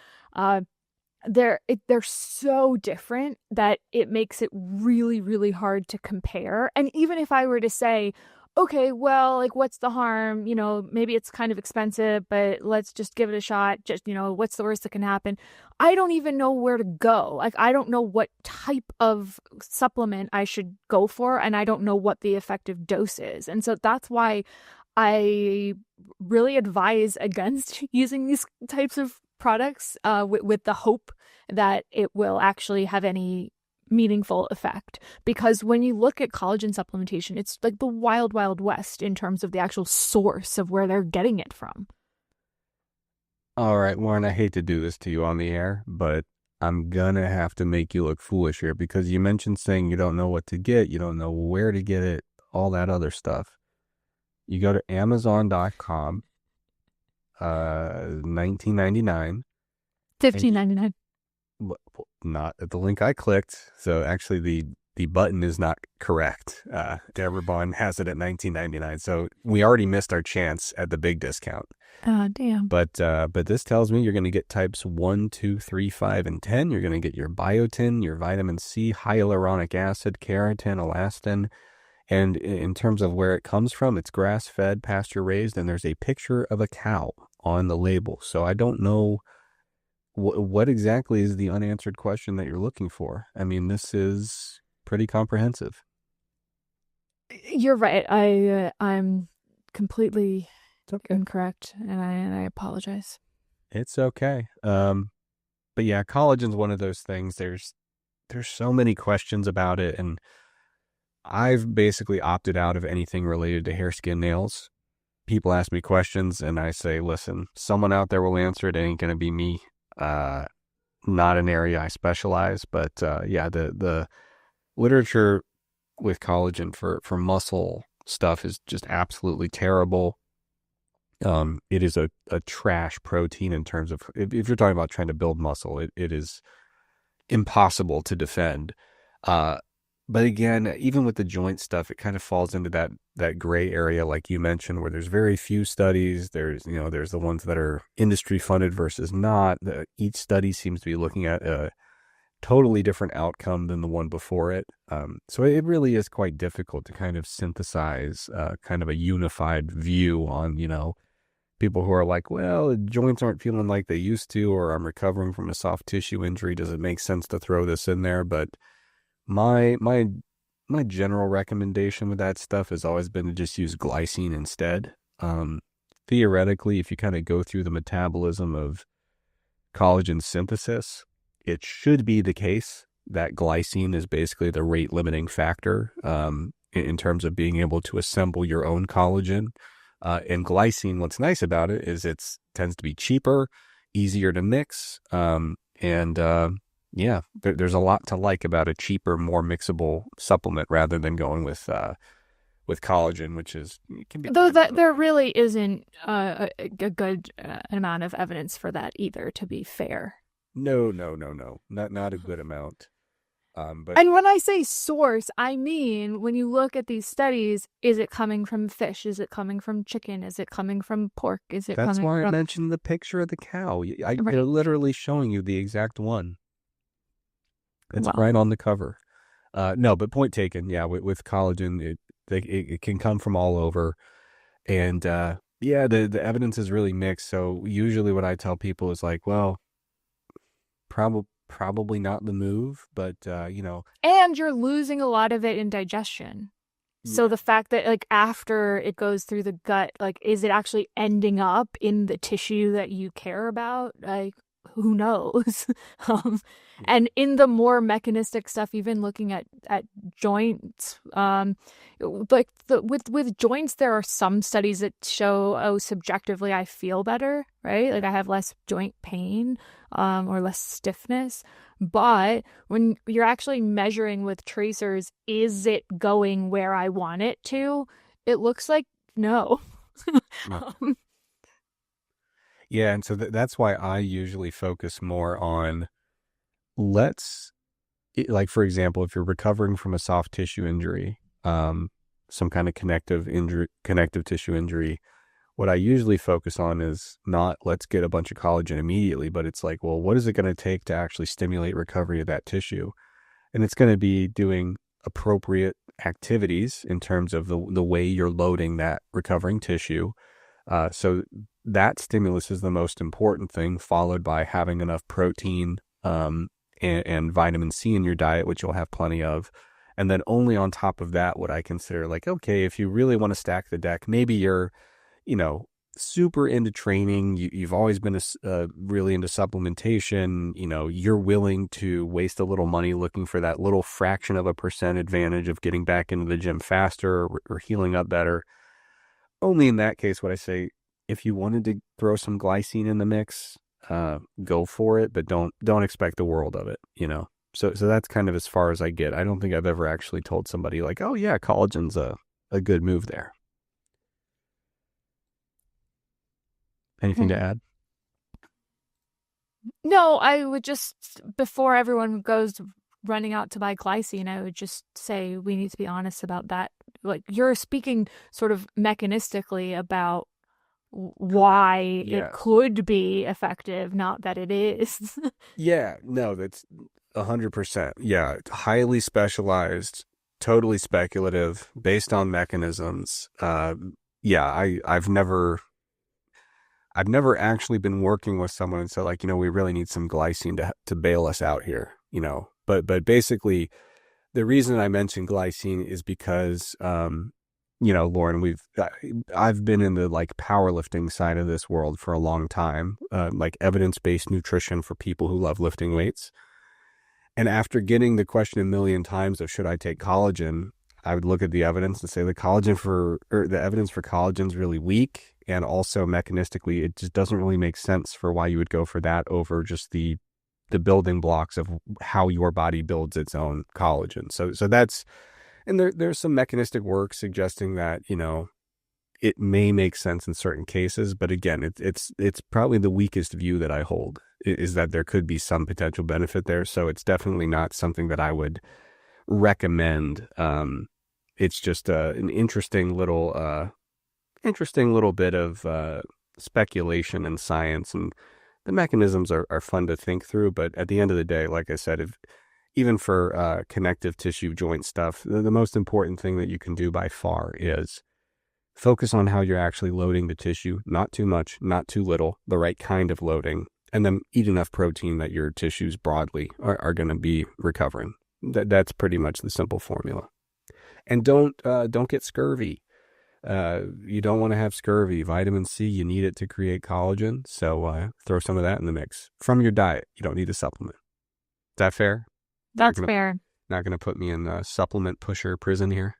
They're so different that it makes it really, really hard to compare. And even if I were to say, okay, well, like, what's the harm? Maybe it's kind of expensive, but let's just give it a shot. Just, what's the worst that can happen? I don't even know where to go. Like, I don't know what type of supplement I should go for, and I don't know what the effective dose is. And so that's why I really advise against using these types of products with the hope that it will actually have any meaningful effect. Because when you look at collagen supplementation, it's like the wild, wild west in terms of the actual source of where they're getting it from. All right, Warren, I hate to do this to you on the air, but I'm gonna have to make you look foolish here because you mentioned saying you don't know what to get, you don't know where to get it, all that other stuff. You go to Amazon.com, 19.99. $15.99. Not at the link I clicked. So actually the button is not correct. Everyone has it at 19.99. So we already missed our chance at the big discount. Oh, damn. But this tells me you're going to get types 1, 2, 3, 5, and 10. You're going to get your biotin, your vitamin C, hyaluronic acid, keratin, elastin. And in terms of where it comes from, it's grass-fed, pasture-raised, and there's a picture of a cow on the label. So I don't know what exactly is the unanswered question that you're looking for. I mean, this is pretty comprehensive. You're right. I'm completely incorrect, and I apologize. It's okay. But yeah, collagen's one of those things. There's so many questions about it, and I've basically opted out of anything related to hair, skin, nails. People ask me questions, and I say, listen, someone out there will answer it. It ain't going to be me. Not an area I specialize, but yeah, the literature with collagen for muscle stuff is just absolutely terrible. It is a trash protein in terms of, if you're talking about trying to build muscle, it is impossible to defend. But again, even with the joint stuff, it kind of falls into that gray area, like you mentioned, where there's very few studies. There's the ones that are industry funded versus not. Each study seems to be looking at a totally different outcome than the one before it. So it really is quite difficult to kind of synthesize kind of a unified view on, people who are like, well, joints aren't feeling like they used to, or I'm recovering from a soft tissue injury. Does it make sense to throw this in there? But my general recommendation with that stuff has always been to just use glycine instead. Theoretically, if you kind of go through the metabolism of collagen synthesis, it should be the case that glycine is basically the rate limiting factor in terms of being able to assemble your own collagen. And glycine, what's nice about it is it tends to be cheaper, easier to mix, yeah, there's a lot to like about a cheaper, more mixable supplement rather than going with collagen, which can be. Though that there really isn't a good amount of evidence for that either, to be fair. No, not a good amount. But and when I say source, I mean when you look at these studies, is it coming from fish? Is it coming from chicken? Is it coming from pork? Is it? That's coming why from... I mentioned the picture of the cow. Right. They're literally showing you the exact one. It's well, right on the cover. No, but point taken. Yeah, with collagen, it can come from all over, and yeah, the evidence is really mixed. So usually, what I tell people is like, well, probably not the move, but and you're losing a lot of it in digestion. So the fact that like after it goes through the gut, like is it actually ending up in the tissue that you care about? Like who knows? um, and in the more mechanistic stuff, even looking at joints, like with joints, there are some studies that show, oh, subjectively I feel better, right? Like I have less joint pain, or less stiffness. But when you're actually measuring with tracers, is it going where I want it to? It looks like no. No. um, Yeah, and so that's why I usually focus more on let's like for example, if you're recovering from a soft tissue injury, some kind of connective tissue injury, what I usually focus on is not let's get a bunch of collagen immediately, but it's like, well, what is it going to take to actually stimulate recovery of that tissue? And it's going to be doing appropriate activities in terms of the way you're loading that recovering tissue. So that stimulus is the most important thing, followed by having enough protein and vitamin C in your diet, which you'll have plenty of. And then only on top of that would I consider like, okay, if you really want to stack the deck, maybe you're, you know, super into training. You've always been really into supplementation. You know, you're willing to waste a little money looking for that little fraction of a percent advantage of getting back into the gym faster or healing up better. Only in that case would I say, if you wanted to throw some glycine in the mix, go for it, but don't expect the world of it, you know. So that's kind of as far as I get. I don't think I've ever actually told somebody like, oh yeah, collagen's a good move there. Anything to add? no, I would just, before everyone goes running out to buy glycine, I would just say we need to be honest about that. Like you're speaking sort of mechanistically about why it Yeah. could be effective, not that it is. Yeah, no, that's 100%. Yeah, highly specialized, totally speculative, based on mechanisms. Yeah, I've never actually been working with someone and said like, you know, we really need some glycine to bail us out here, you know. But basically, the reason I mentioned glycine is because, you know, Lauren, I've been in the like powerlifting side of this world for a long time, like evidence-based nutrition for people who love lifting weights. And after getting the question a million times of should I take collagen, I would look at the evidence and say the evidence for collagen is really weak. And also mechanistically, it just doesn't really make sense for why you would go for that over just the building blocks of how your body builds its own collagen. So that's, and there's some mechanistic work suggesting that, you know, it may make sense in certain cases, but again, it's probably the weakest view that I hold is that there could be some potential benefit there. So it's definitely not something that I would recommend. It's just an interesting little bit of speculation and science, and the mechanisms are fun to think through. But at the end of the day, like I said, even for connective tissue joint stuff, the most important thing that you can do by far is focus on how you're actually loading the tissue, not too much, not too little, the right kind of loading, and then eat enough protein that your tissues broadly are going to be recovering. That's pretty much the simple formula. And don't get scurvy. You don't want to have scurvy. Vitamin C, you need it to create collagen. So throw some of that in the mix from your diet. You don't need a supplement. Is that fair? Not That's gonna fair. not gonna put me in supplement pusher prison here.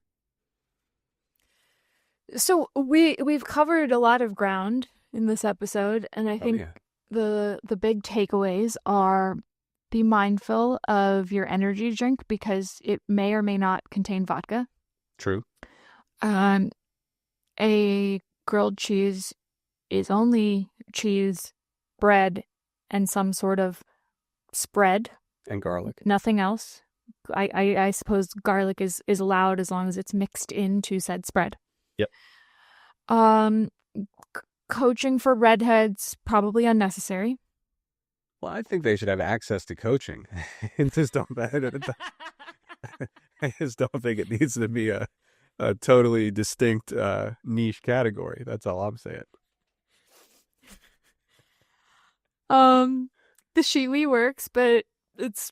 So we've covered a lot of ground in this episode, and I Oh think yeah, the big takeaways are be mindful of your energy drink because it may or may not contain vodka. true. Um, a grilled cheese is only cheese, bread, and some sort of spread, And garlic. nothing else. I suppose garlic is allowed as long as it's mixed into said spread. Yep. Um, Coaching for redheads probably unnecessary. Well, I think they should have access to coaching. I just don't. I just don't think it needs to be a totally distinct niche category. That's all I'm saying. The Shiwi works, but it's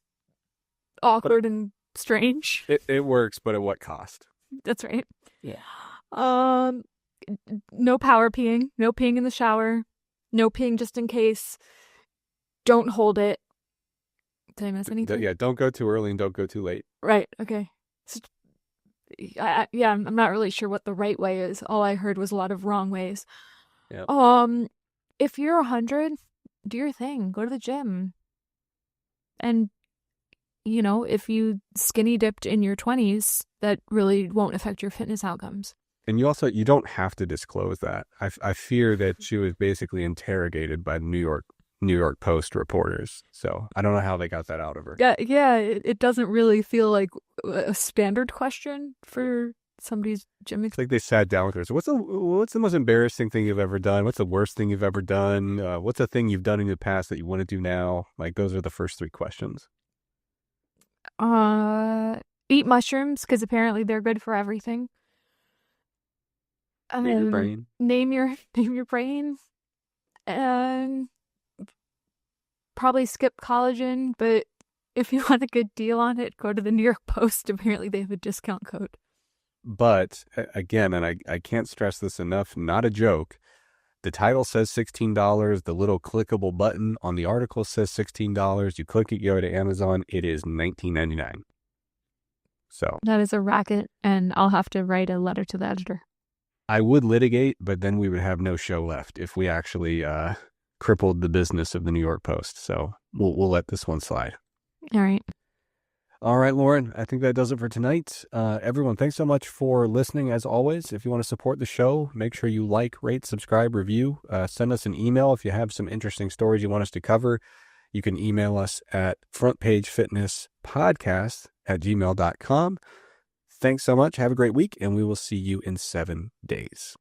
But awkward and strange. it works, but at what cost? That's right. Yeah. Um, no power peeing, no peeing in the shower, no peeing just in case. Don't hold it. Did I miss anything? Yeah, don't go too early and don't go too late. Right. Okay. So, yeah, I'm not really sure what the right way is. All I heard was a lot of wrong ways. Yeah. Um, if you're 100, do your thing. Go to the gym. And, if you skinny dipped in your 20s, that really won't affect your fitness outcomes. And you don't have to disclose that. I fear that she was basically interrogated by New York Post reporters. So I don't know how they got that out of her. Yeah, it doesn't really feel like a standard question for somebody's gym. It's like they sat down with her. So what's the most embarrassing thing you've ever done? What's the worst thing you've ever done? What's the thing you've done in the past that you want to do now? Like those are the first three questions. Uh, Eat mushrooms because apparently they're good for everything. Name your brain. Name your name your brain. And probably skip collagen, but if you want a good deal on it, go to the New York Post. Apparently they have a discount code. But again, and I can't stress this enough, not a joke. The title says $16. The little clickable button on the article says $16. You click it, you go to Amazon. It is $19.99. So that is a racket, and I'll have to write a letter to the editor. I would litigate, but then we would have no show left if we actually crippled the business of the New York Post. So we'll let this one slide. All right. All right, Lauren, I think that does it for tonight. Everyone, thanks so much for listening. As always, if you want to support the show, make sure you like, rate, subscribe, review. Send us an email if you have some interesting stories you want us to cover. You can email us at frontpagefitnesspodcast@gmail.com. Thanks so much. Have a great week, and we will see you in 7 days.